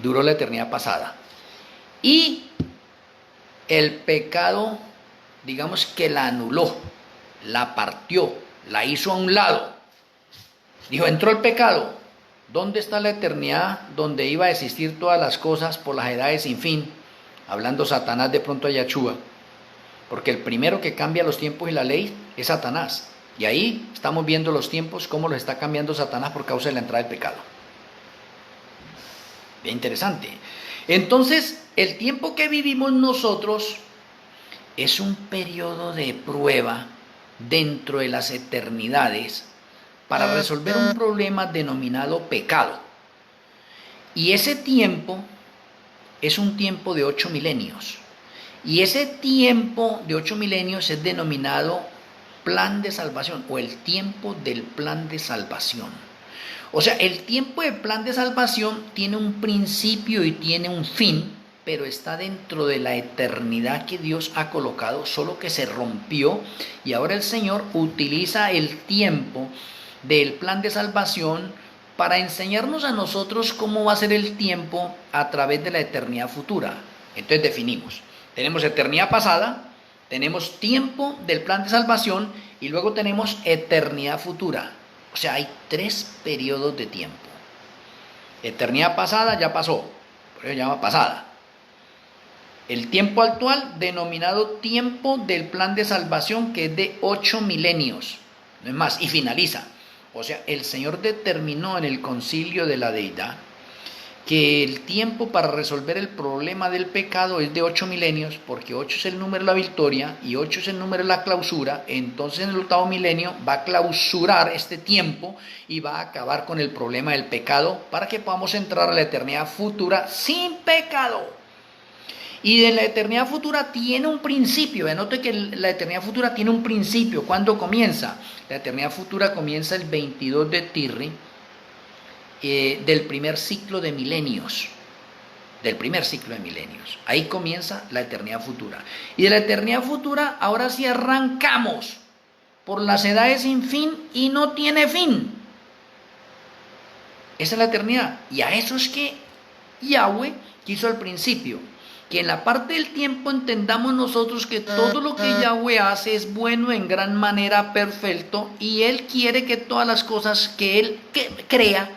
duró la eternidad pasada. Y el pecado, digamos que la anuló, la partió, la hizo a un lado. Dijo, entró el pecado. ¿Dónde está la eternidad donde iba a existir todas las cosas por las edades sin fin? Hablando Satanás de pronto a Yahshua. Porque el primero que cambia los tiempos y la ley es Satanás. Y ahí estamos viendo los tiempos, cómo los está cambiando Satanás por causa de la entrada del pecado. Bien interesante. Entonces, el tiempo que vivimos nosotros es un periodo de prueba dentro de las eternidades para resolver un problema denominado pecado. Y ese tiempo es un tiempo de 8 milenios. Y ese tiempo de 8 milenios es denominado plan de salvación o el tiempo del plan de salvación. O sea, el tiempo del plan de salvación tiene un principio y tiene un fin, pero está dentro de la eternidad que Dios ha colocado, solo que se rompió y ahora el Señor utiliza el tiempo del plan de salvación para enseñarnos a nosotros cómo va a ser el tiempo a través de la eternidad futura. Entonces definimos, tenemos eternidad pasada, tenemos tiempo del plan de salvación y luego tenemos eternidad futura. O sea, hay 3 periodos de tiempo. Eternidad pasada ya pasó, por eso se llama pasada. El tiempo actual denominado tiempo del plan de salvación, que es de 8 milenios, no es más, y finaliza. O sea, el Señor determinó en el concilio de la deidad que el tiempo para resolver el problema del pecado es de 8 milenios, porque 8 es el número de la victoria y 8 es el número de la clausura. Entonces en el 8º milenio va a clausurar este tiempo y va a acabar con el problema del pecado para que podamos entrar a la eternidad futura sin pecado. Y de la eternidad futura tiene un principio. Note que la eternidad futura tiene un principio. ¿Cuándo comienza? La eternidad futura comienza el 22 de Tirri, del primer ciclo de milenios. Ahí comienza la eternidad futura. Y de la eternidad futura, ahora sí arrancamos por las edades sin fin y no tiene fin. Esa es la eternidad. Y a eso es que Yahweh quiso al principio que en la parte del tiempo entendamos nosotros que todo lo que Yahweh hace es bueno en gran manera, perfecto, y Él quiere que todas las cosas que Él crea,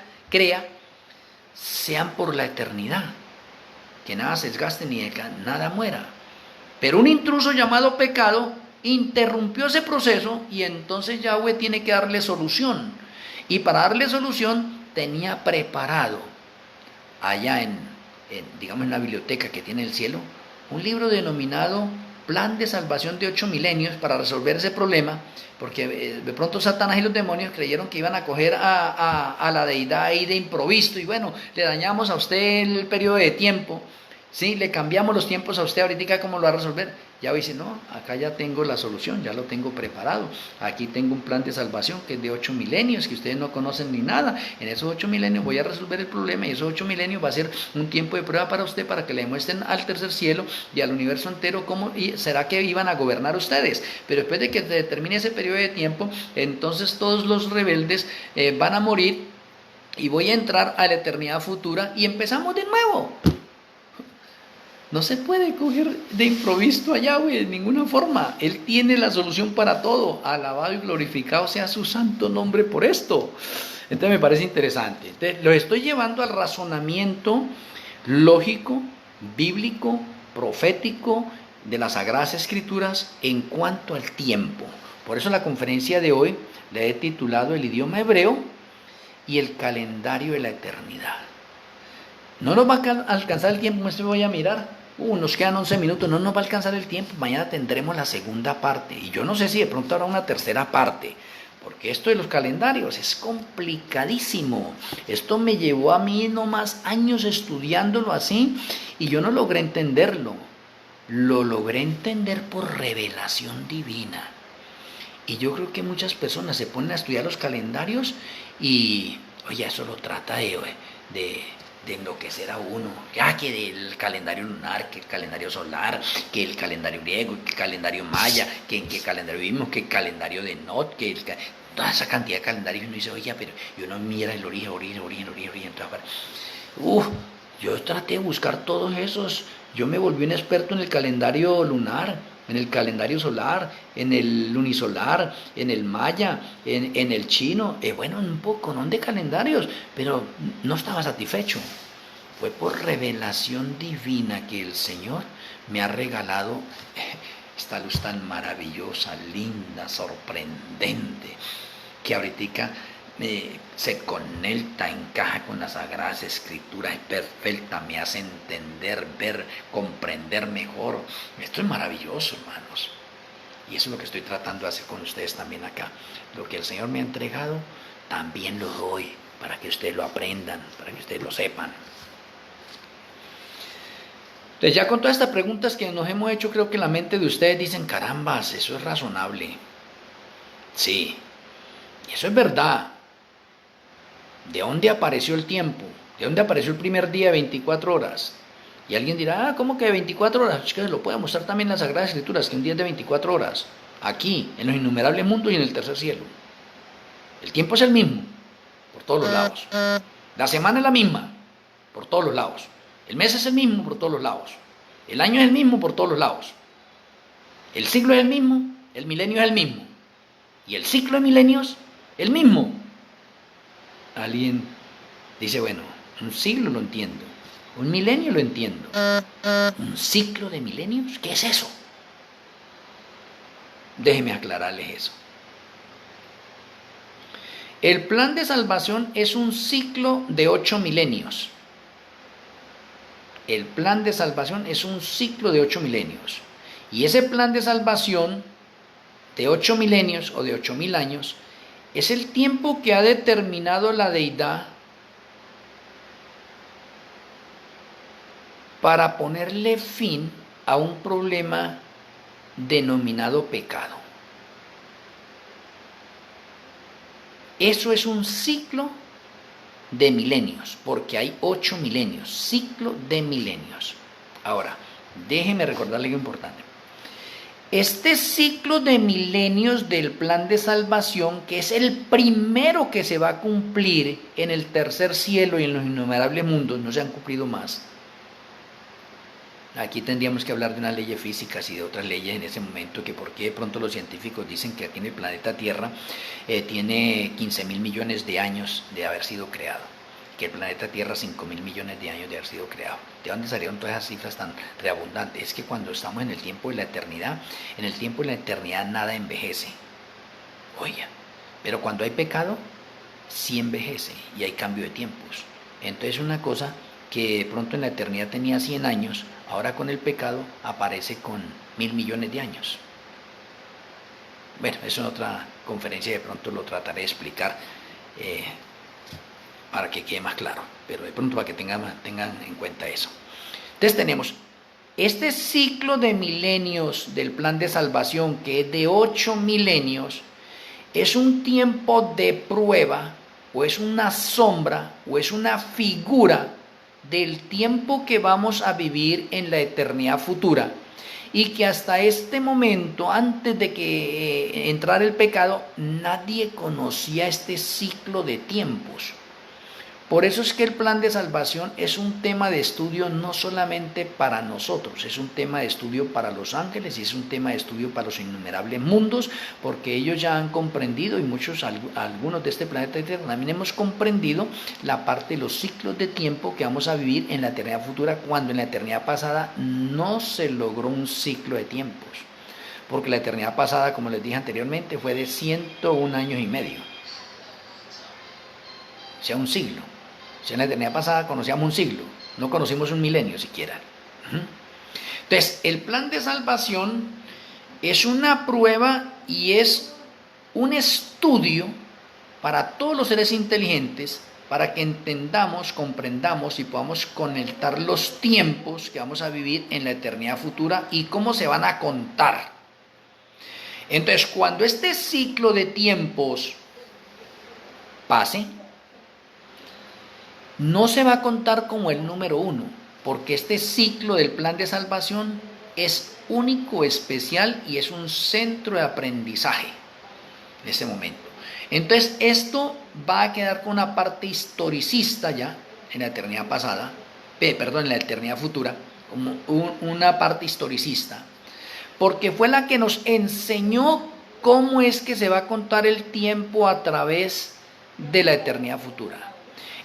sean por la eternidad, que nada se desgaste ni nada muera. Pero un intruso llamado pecado interrumpió ese proceso y entonces Yahweh tiene que darle solución. Y para darle solución tenía preparado allá digamos en la biblioteca que tiene el cielo, un libro denominado Plan de Salvación de 8 milenios para resolver ese problema, porque de pronto Satanás y los demonios creyeron que iban a coger a la deidad ahí de improviso y bueno, le dañamos a usted el periodo de tiempo. Sí, le cambiamos los tiempos a usted ahorita, ¿cómo lo va a resolver? Ya dice, no, acá ya tengo la solución, ya lo tengo preparado. Aquí tengo un plan de salvación que es de 8 milenios, que ustedes no conocen ni nada. En esos 8 milenios voy a resolver el problema y esos 8 milenios va a ser un tiempo de prueba para usted, para que le demuestren al tercer cielo y al universo entero cómo será que iban a gobernar ustedes. Pero después de que se termine ese periodo de tiempo, entonces todos los rebeldes van a morir y voy a entrar a la eternidad futura y empezamos de nuevo. No se puede coger de improviso a Yahweh de ninguna forma. Él tiene la solución para todo. Alabado y glorificado sea su santo nombre por esto. Entonces me parece interesante. Entonces, lo estoy llevando al razonamiento lógico, bíblico, profético de las Sagradas Escrituras en cuanto al tiempo. Por eso la conferencia de hoy la he titulado El idioma hebreo y el calendario de la eternidad. No nos va a alcanzar el tiempo, me voy a mirar. Nos quedan 11 minutos, no nos va a alcanzar el tiempo. Mañana tendremos la segunda parte. Y yo no sé si de pronto habrá una tercera parte. Porque esto de los calendarios es complicadísimo. Esto me llevó a mí nomás años estudiándolo así. Y yo no logré entenderlo. Lo logré entender por revelación divina. Y yo creo que muchas personas se ponen a estudiar los calendarios y, oye, eso lo trata de enloquecer a uno, que del calendario lunar, que el calendario solar, que el calendario griego, que el calendario maya, que en qué calendario vivimos, que el calendario de Not, toda esa cantidad de calendarios, y uno dice, oye, pero y uno mira el origen, yo traté de buscar todos esos, yo me volví un experto en el calendario lunar, en el calendario solar, en el lunisolar, en el maya, en el chino, bueno, un poco, no de calendarios, pero no estaba satisfecho. Fue por revelación divina que el Señor me ha regalado esta luz tan maravillosa, linda, sorprendente, que ahorita se conecta, encaja con las Sagradas Escrituras, es perfecta, me hace entender, ver, comprender mejor. Esto es maravilloso, hermanos. Y eso es lo que estoy tratando de hacer con ustedes también acá. Lo que el Señor me ha entregado, también lo doy, para que ustedes lo aprendan, para que ustedes lo sepan. Entonces ya con todas estas preguntas que nos hemos hecho, creo que en la mente de ustedes dicen, carambas, eso es razonable. Sí, y eso es verdad. ¿De dónde apareció el tiempo? ¿De dónde apareció el primer día de 24 horas? Y alguien dirá, ¿cómo que de 24 horas? Es que se lo puede mostrar también en las Sagradas Escrituras, que un día es de 24 horas. Aquí, en los innumerables mundos y en el tercer cielo. El tiempo es el mismo, por todos los lados. La semana es la misma, por todos los lados. El mes es el mismo, por todos los lados. El año es el mismo, por todos los lados. El siglo es el mismo, el milenio es el mismo. Y el ciclo de milenios, el mismo. Alguien dice, bueno, un siglo lo entiendo, un milenio lo entiendo, un ciclo de milenios, ¿qué es eso? Déjeme aclararles eso. El plan de salvación es un ciclo de 8 milenios. El plan de salvación es un ciclo de 8 milenios. Y ese plan de salvación de 8 milenios o de 8.000 años es el tiempo que ha determinado la deidad para ponerle fin a un problema denominado pecado. Eso es un ciclo de milenios, porque hay 8 milenios, ciclo de milenios. Ahora, déjeme recordarle algo importante. Este ciclo de milenios del plan de salvación, que es el primero que se va a cumplir en el tercer cielo y en los innumerables mundos, no se han cumplido más. Aquí tendríamos que hablar de unas leyes físicas y de otras leyes en ese momento, que por qué de pronto los científicos dicen que aquí en el planeta Tierra tiene 15.000 millones de años de haber sido creado, que el planeta Tierra 5.000 millones de años de haber sido creado. ¿De dónde salieron todas esas cifras tan reabundantes? Es que cuando estamos en el tiempo de la eternidad, en el tiempo de la eternidad nada envejece. Oye, pero cuando hay pecado, sí envejece y hay cambio de tiempos. Entonces una cosa que de pronto en la eternidad tenía 100 años, ahora con el pecado aparece con 1.000 millones de años. Bueno, eso en otra conferencia de pronto lo trataré de explicar para que quede más claro, pero de pronto para que tengan en cuenta eso. Entonces tenemos este ciclo de milenios del plan de salvación, que es de 8 milenios, es un tiempo de prueba, o es una sombra, o es una figura del tiempo que vamos a vivir en la eternidad futura. Y que hasta este momento, antes de que entrara el pecado, nadie conocía este ciclo de tiempos. Por eso es que el plan de salvación es un tema de estudio no solamente para nosotros, es un tema de estudio para los ángeles y es un tema de estudio para los innumerables mundos, porque ellos ya han comprendido, y algunos de este planeta Tierra también hemos comprendido la parte de los ciclos de tiempo que vamos a vivir en la eternidad futura, cuando en la eternidad pasada no se logró un ciclo de tiempos, porque la eternidad pasada, como les dije anteriormente, fue de 101 años y medio, o sea, un siglo. Si en la eternidad pasada conocíamos un siglo, no conocimos un milenio siquiera. Entonces, el plan de salvación es una prueba y es un estudio para todos los seres inteligentes, para que entendamos, comprendamos y podamos conectar los tiempos que vamos a vivir en la eternidad futura y cómo se van a contar. Entonces, cuando este ciclo de tiempos pase, no se va a contar como el número 1, porque este ciclo del plan de salvación es único, especial y es un centro de aprendizaje en ese momento. Entonces esto va a quedar con una parte historicista ya en la eternidad pasada, en la eternidad futura, como una parte historicista, porque fue la que nos enseñó cómo es que se va a contar el tiempo a través de la eternidad futura.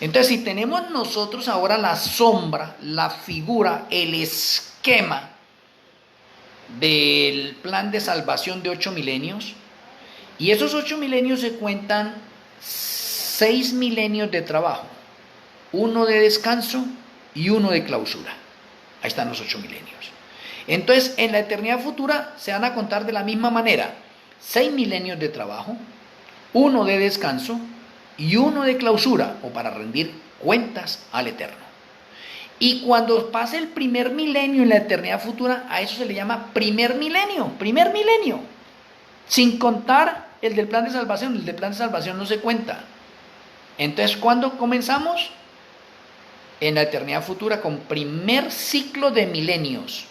Entonces, si tenemos nosotros ahora la sombra, la figura, el esquema del plan de salvación de 8 milenios, y esos 8 milenios se cuentan 6 milenios de trabajo, 1 de descanso y 1 de clausura. Ahí están los 8 milenios. Entonces, en la eternidad futura se van a contar de la misma manera: 6 milenios de trabajo, 1 de descanso y 1 de clausura, o para rendir cuentas al Eterno. Y cuando pase el primer milenio en la eternidad futura, a eso se le llama primer milenio, sin contar el del plan de salvación. El del plan de salvación no se cuenta. Entonces, ¿cuándo comenzamos? En la eternidad futura, con primer ciclo de milenios.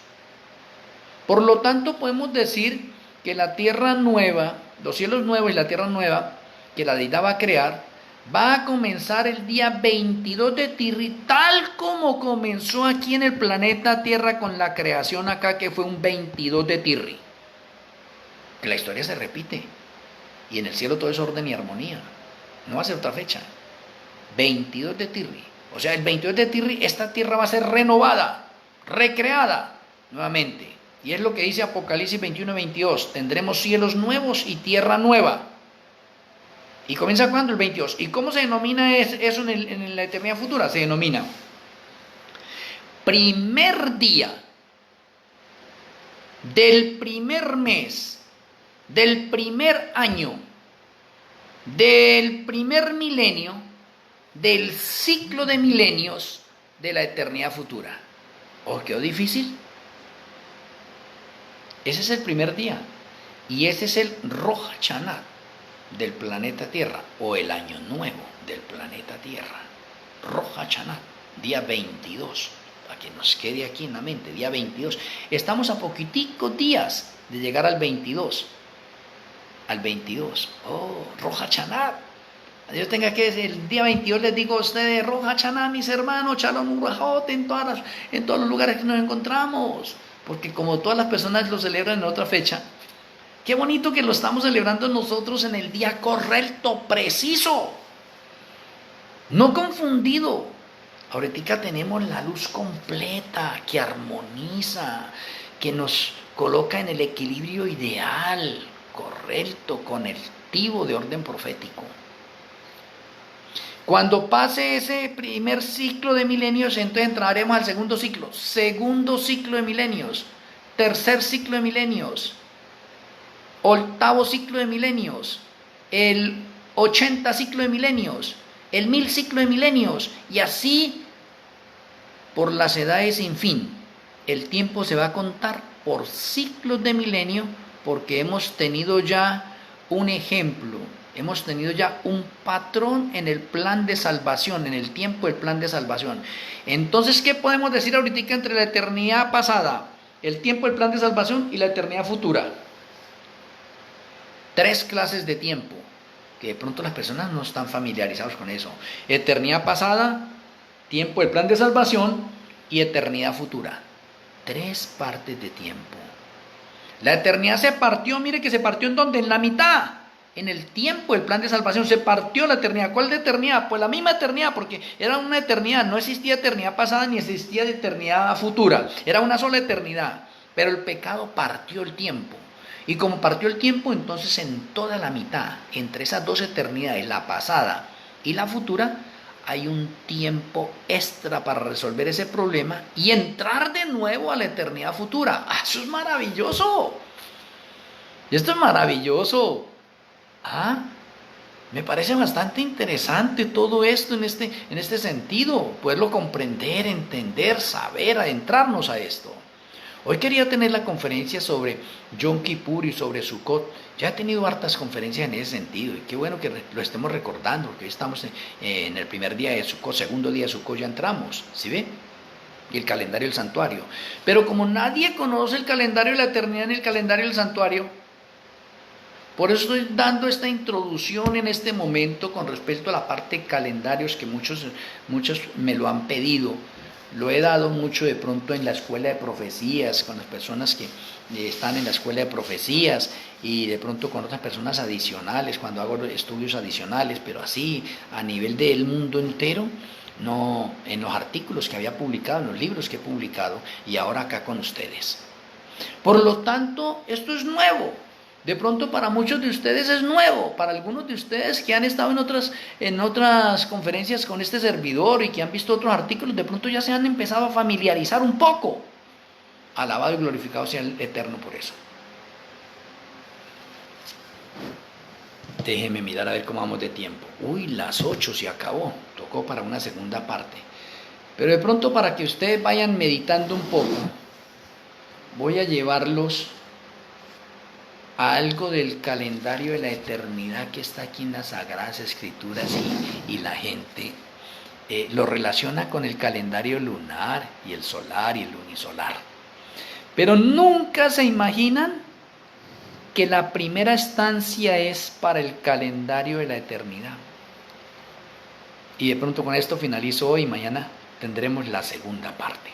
Por lo tanto, podemos decir que la tierra nueva, los cielos nuevos y la tierra nueva que la deidad va a crear, va a comenzar el día 22 de Tirri, tal como comenzó aquí en el planeta Tierra con la creación acá, que fue un 22 de Tirri. Que la historia se repite. Y en el cielo todo es orden y armonía. No va a ser otra fecha. 22 de Tirri. O sea, el 22 de Tirri esta tierra va a ser renovada, recreada nuevamente. Y es lo que dice Apocalipsis 21-22. Tendremos cielos nuevos y tierra nueva. ¿Y comienza cuándo? El 22. ¿Y cómo se denomina eso en la eternidad futura? Se denomina primer día del primer mes, del primer año, del primer milenio, del ciclo de milenios de la eternidad futura. ¿Os quedó difícil? Ese es el primer día. Y ese es el Rosh Hashanah del planeta Tierra, o el año nuevo del planeta Tierra. Rosh Hashanah, día 22, para que nos quede aquí en la mente, día 22. Estamos a poquiticos días de llegar al 22. Rosh Hashanah. Dios tenga que decir, el día 22 les digo a ustedes, Rosh Hashanah, mis hermanos, Shalom Urajot, en todos los lugares que nos encontramos, porque como todas las personas lo celebran en otra fecha, qué bonito que lo estamos celebrando nosotros en el día correcto, preciso, no confundido. Ahorita tenemos la luz completa que armoniza, que nos coloca en el equilibrio ideal, correcto, conectivo de orden profético. Cuando pase ese primer ciclo de milenios, entonces entraremos al segundo ciclo de milenios, tercer ciclo de milenios, octavo ciclo de milenios, el 80 ciclo de milenios, el 1000 ciclo de milenios, y así por las edades sin fin. El tiempo se va a contar por ciclos de milenio, porque hemos tenido ya un ejemplo, hemos tenido ya un patrón en el plan de salvación, en el tiempo del plan de salvación. Entonces, ¿qué podemos decir ahorita entre la eternidad pasada, el tiempo del plan de salvación y la eternidad futura? 3 clases de tiempo, que de pronto las personas no están familiarizadas con eso. Eternidad pasada, tiempo del plan de salvación y eternidad futura. 3 partes de tiempo. La eternidad se partió, mire que se partió ¿en dónde? En la mitad. En el tiempo del plan de salvación se partió la eternidad. ¿Cuál de eternidad? Pues la misma eternidad, porque era una eternidad, no existía eternidad pasada ni existía eternidad futura. Era una sola eternidad, pero el pecado partió el tiempo. Y como partió el tiempo, entonces en toda la mitad, entre esas 2 eternidades, la pasada y la futura, hay un tiempo extra para resolver ese problema y entrar de nuevo a la eternidad futura. Eso es maravilloso. Esto es maravilloso. Me parece bastante interesante todo esto en este sentido, poderlo comprender, entender, saber, adentrarnos a esto. Hoy quería tener la conferencia sobre Yom Kippur y sobre Sukkot. Ya he tenido hartas conferencias en ese sentido y qué bueno que lo estemos recordando, porque hoy estamos en el primer día de Sukkot, segundo día de Sukkot ya entramos, ¿sí ve? Y el calendario del santuario. Pero como nadie conoce el calendario de la eternidad ni el calendario del santuario, por eso estoy dando esta introducción en este momento con respecto a la parte de calendarios que muchos me lo han pedido. Lo he dado mucho de pronto en la escuela de profecías, con las personas que están en la escuela de profecías y de pronto con otras personas adicionales, cuando hago estudios adicionales, pero así a nivel del mundo entero, no en los artículos que había publicado, en los libros que he publicado y ahora acá con ustedes. Por lo tanto, esto es nuevo. De pronto para muchos de ustedes es nuevo, para algunos de ustedes que han estado en otras conferencias con este servidor y que han visto otros artículos, de pronto ya se han empezado a familiarizar un poco. Alabado y glorificado sea el Eterno por eso. Déjeme mirar a ver cómo vamos de tiempo. Uy, las 8 se acabó, tocó para una segunda parte. Pero de pronto para que ustedes vayan meditando un poco, voy a llevarlos a algo del calendario de la eternidad que está aquí en las Sagradas Escrituras y la gente lo relaciona con el calendario lunar y el solar y el lunisolar. Pero nunca se imaginan que la primera estancia es para el calendario de la eternidad. Y de pronto con esto finalizo hoy y mañana tendremos la segunda parte.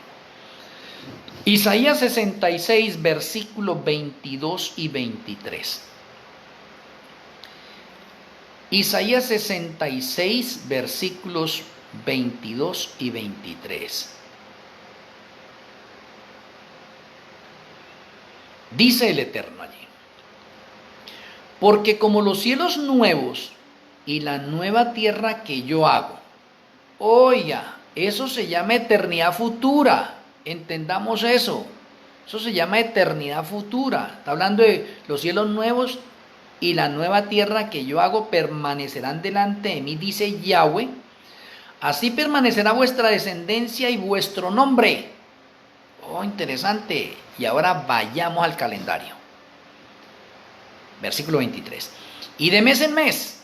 Isaías 66, versículos 22 y 23. Isaías 66, versículos 22 y 23. Dice el Eterno allí: porque como los cielos nuevos y la nueva tierra que yo hago, oiga, eso se llama eternidad futura. Entendamos eso. Eso se llama eternidad futura. Está hablando de los cielos nuevos y la nueva tierra que yo hago permanecerán delante de mí, dice Yahweh. Así permanecerá vuestra descendencia y vuestro nombre. Oh, interesante. Y ahora vayamos al calendario. Versículo 23. Y de mes en mes.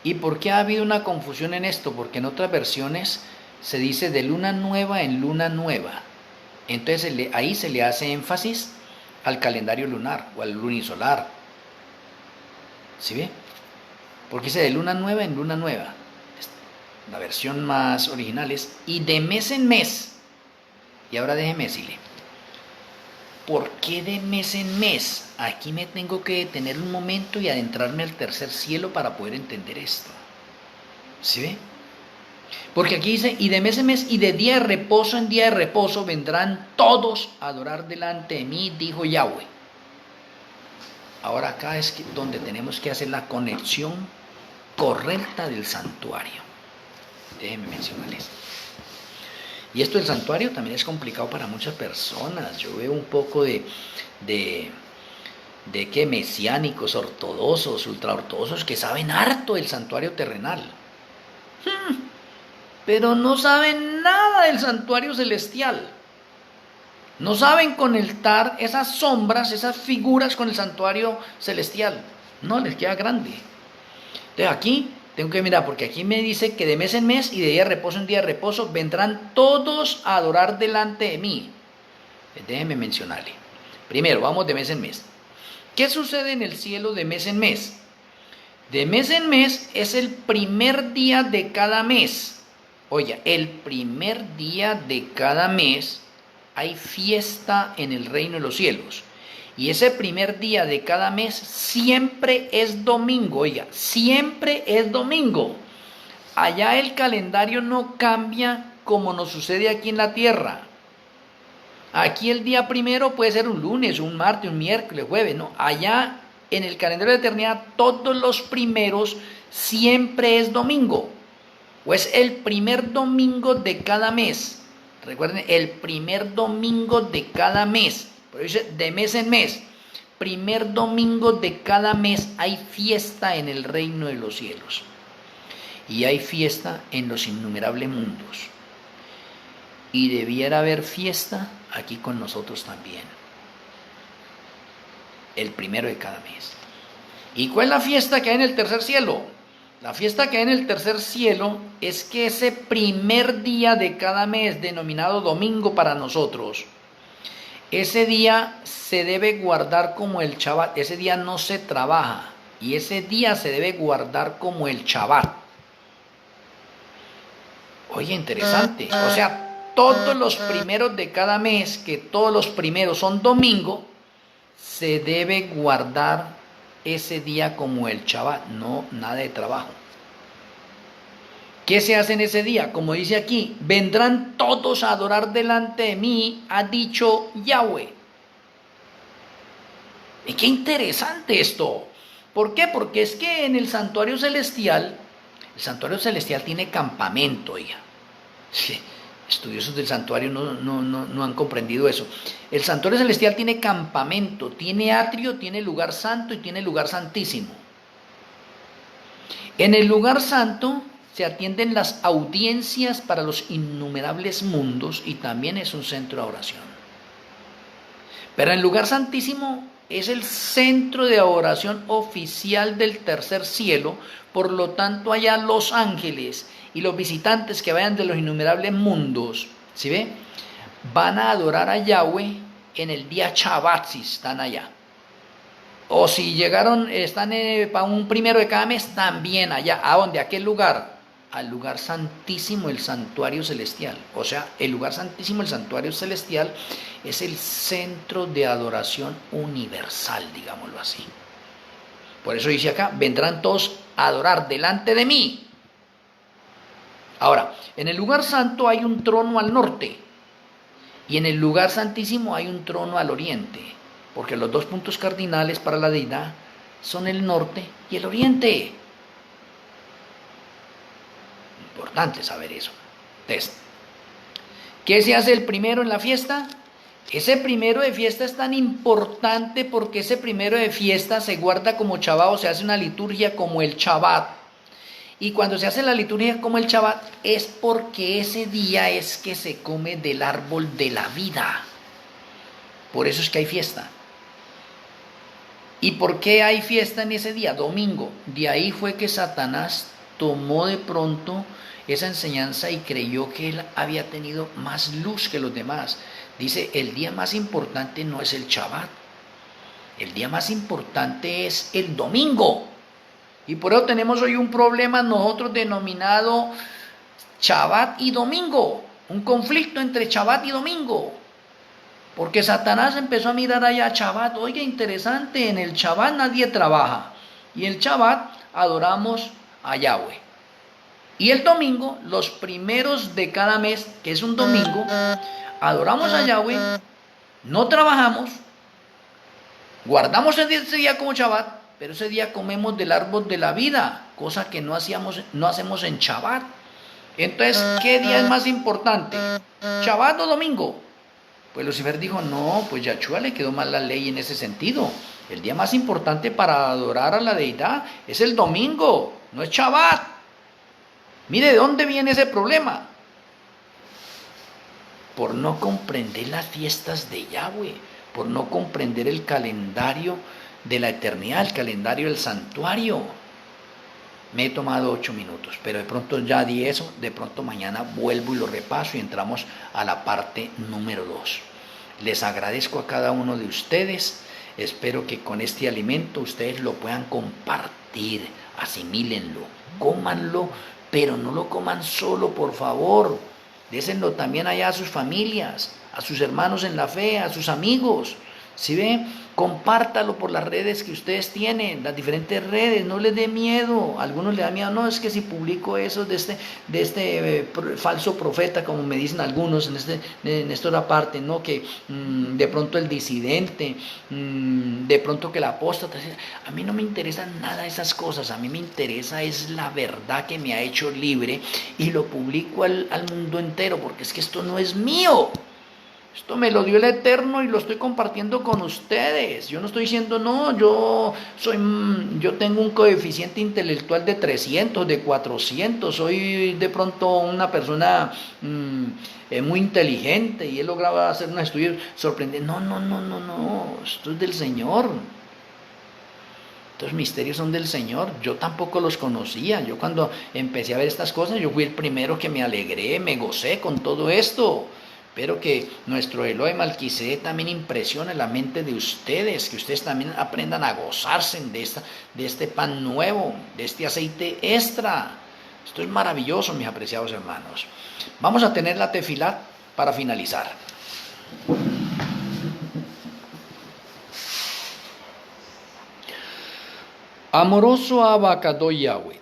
¿Y por qué ha habido una confusión en esto? Porque en otras versiones se dice de luna nueva en luna nueva. Entonces ahí se le hace énfasis al calendario lunar o al lunisolar. ¿Sí ve? Porque dice de luna nueva en luna nueva. La versión más original es y de mes en mes. Y ahora déjeme decirle, ¿por qué de mes en mes? Aquí me tengo que detener un momento y adentrarme al tercer cielo para poder entender esto. ¿Sí ve? Porque aquí dice, y de mes en mes, y de día de reposo en día de reposo, vendrán todos a adorar delante de mí, dijo Yahweh. Ahora acá es donde tenemos que hacer la conexión correcta del santuario. Déjenme mencionarles. Y esto del santuario también es complicado para muchas personas. Yo veo un poco de que mesiánicos, ortodoxos, ultraortodoxos, que saben harto del santuario terrenal. Pero no saben nada nada del santuario celestial. No saben conectar esas sombras, esas figuras con el santuario celestial. No, les queda grande. Entonces aquí tengo que mirar, porque aquí me dice que de mes en mes y de día de reposo en día de reposo vendrán todos a adorar delante de mí. Déjenme mencionarle. Primero, vamos de mes en mes. ¿Qué sucede en el cielo de mes en mes? De mes en mes es el primer día de cada mes. Oye, el primer día de cada mes hay fiesta en el reino de los cielos. Y ese primer día de cada mes siempre es domingo. Oiga, siempre es domingo. Allá el calendario no cambia como nos sucede aquí en la tierra. Aquí el día primero puede ser un lunes, un martes, un miércoles, jueves, no. Allá en el calendario de eternidad todos los primeros siempre es domingo. O es el primer domingo de cada mes. Recuerden, el primer domingo de cada mes. Por eso dice de mes en mes. Primer domingo de cada mes hay fiesta en el reino de los cielos. Y hay fiesta en los innumerables mundos. Y debiera haber fiesta aquí con nosotros también. El primero de cada mes. ¿Y cuál es la fiesta que hay en el tercer cielo? La fiesta que hay en el tercer cielo es que ese primer día de cada mes, denominado domingo para nosotros, ese día se debe guardar como el Shabbat. Ese día no se trabaja y ese día se debe guardar como el Shabbat. Oye, interesante. O sea, todos los primeros de cada mes, que todos los primeros son domingo, se debe guardar ese día como el Shabbat, no nada de trabajo. ¿Qué se hace en ese día? Como dice aquí, vendrán todos a adorar delante de mí, ha dicho Yahweh. Y qué interesante esto. ¿Por qué? Porque es que en el santuario celestial tiene campamento, oiga. Sí, estudiosos del santuario no han comprendido eso. El santuario celestial tiene campamento, tiene atrio, tiene lugar santo y tiene lugar santísimo. En el lugar santo se atienden las audiencias para los innumerables mundos y también es un centro de oración. Pero el lugar santísimo es el centro de adoración oficial del tercer cielo, por lo tanto allá los ángeles y los visitantes que vayan de los innumerables mundos, ¿sí ve? Van a adorar a Yahweh en el día Shabbat si están allá. O si llegaron, están para un primero de cada mes, también allá. ¿A dónde? ¿A qué lugar? Al lugar santísimo, el santuario celestial. O sea, el lugar santísimo, el santuario celestial, es el centro de adoración universal, digámoslo así. Por eso dice acá, vendrán todos a adorar delante de mí. Ahora, en el lugar santo hay un trono al norte y en el lugar santísimo hay un trono al oriente, porque los dos puntos cardinales para la deidad son el norte y el oriente. Importante saber eso. Entonces, ¿qué se hace el primero en la fiesta? Ese primero de fiesta es tan importante porque ese primero de fiesta se guarda como Shabbat, o se hace una liturgia como el Shabbat. Y cuando se hace la liturgia como el Shabbat es porque ese día es que se come del árbol de la vida. Por eso es que hay fiesta. ¿Y por qué hay fiesta en ese día? Domingo. De ahí fue que Satanás tomó de pronto esa enseñanza y creyó que él había tenido más luz que los demás. Dice, el día más importante no es el Shabbat. El día más importante es el domingo. Y por eso tenemos hoy un problema nosotros denominado Shabbat y domingo. Un conflicto entre Shabbat y domingo. Porque Satanás empezó a mirar allá a Shabbat. Oiga, interesante, en el Shabbat nadie trabaja. Y el Shabbat adoramos a Yahweh. Y el domingo, los primeros de cada mes, que es un domingo, adoramos a Yahweh, no trabajamos, guardamos ese día como Shabbat, pero ese día comemos del árbol de la vida, cosa que no hacemos en Shabbat. Entonces, ¿qué día es más importante? ¿Shabbat o domingo? Pues Lucifer dijo, no, pues Yahshua le quedó mal la ley en ese sentido. El día más importante para adorar a la deidad es el domingo, no es Shabbat. Mire de dónde viene ese problema. por no comprender las fiestas de Yahweh, por no comprender el calendario de la eternidad, el calendario del santuario. Me he tomado 8 minutos, pero de pronto ya di eso, de pronto mañana vuelvo y lo repaso y entramos a la parte número 2. Les agradezco a cada uno de ustedes, espero que con este alimento ustedes lo puedan compartir, asimílenlo, cómanlo, pero no lo coman solo, por favor, désenlo también allá a sus familias, a sus hermanos en la fe, a sus amigos. ¿Sí ve? Compártalo por las redes que ustedes tienen, las diferentes redes, no les dé miedo. A algunos les da miedo, no, es que si publico eso de este falso profeta, como me dicen algunos en esta otra parte, ¿no? Que de pronto el disidente, de pronto que el apóstata. A mí no me interesan nada esas cosas, a mí me interesa es la verdad que me ha hecho libre y lo publico al mundo entero, porque es que esto no es mío. Esto me lo dio el Eterno y lo estoy compartiendo con ustedes. Yo no estoy diciendo, no, yo tengo un coeficiente intelectual de 300, de 400, soy de pronto una persona muy inteligente y he logrado hacer un estudio sorprendente. No, esto es del Señor. Estos misterios son del Señor, yo tampoco los conocía. Yo cuando empecé a ver estas cosas, yo fui el primero que me alegré, me gocé con todo esto. Espero que nuestro Elohim Malquisedec también impresione la mente de ustedes, que ustedes también aprendan a gozarse de este pan nuevo, de este aceite extra. Esto es maravilloso, mis apreciados hermanos. Vamos a tener la tefilá para finalizar. Amoroso Abacadó Yahweh.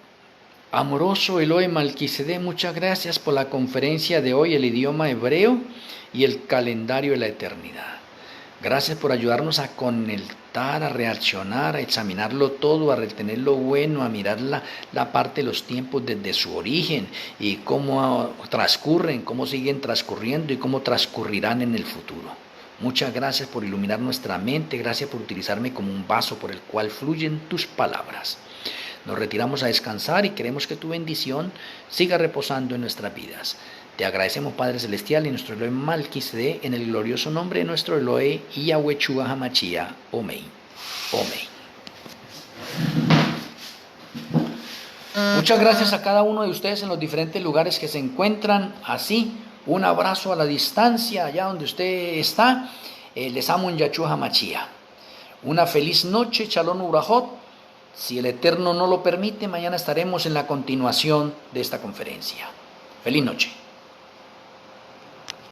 Amoroso Elohim Malquisedec, muchas gracias por la conferencia de hoy, el idioma hebreo y el calendario de la eternidad. Gracias por ayudarnos a conectar, a reaccionar, a examinarlo todo, a retener lo bueno, a mirar la parte de los tiempos desde su origen y cómo transcurren, cómo siguen transcurriendo y cómo transcurrirán en el futuro. Muchas gracias por iluminar nuestra mente, gracias por utilizarme como un vaso por el cual fluyen tus palabras. Nos retiramos a descansar y queremos que tu bendición siga reposando en nuestras vidas. Te agradecemos, Padre Celestial, y nuestro Elohim Malquisedec, en el glorioso nombre de nuestro Elohim y Yahweh Yeshua HaMashiach. Amén. Muchas gracias a cada uno de ustedes en los diferentes lugares que se encuentran. Así, un abrazo a la distancia, allá donde usted está. Les amo en Yahshua HaMashiach. Una feliz noche, Shalom Ubrajot. Si el Eterno no lo permite, mañana estaremos en la continuación de esta conferencia. Feliz noche.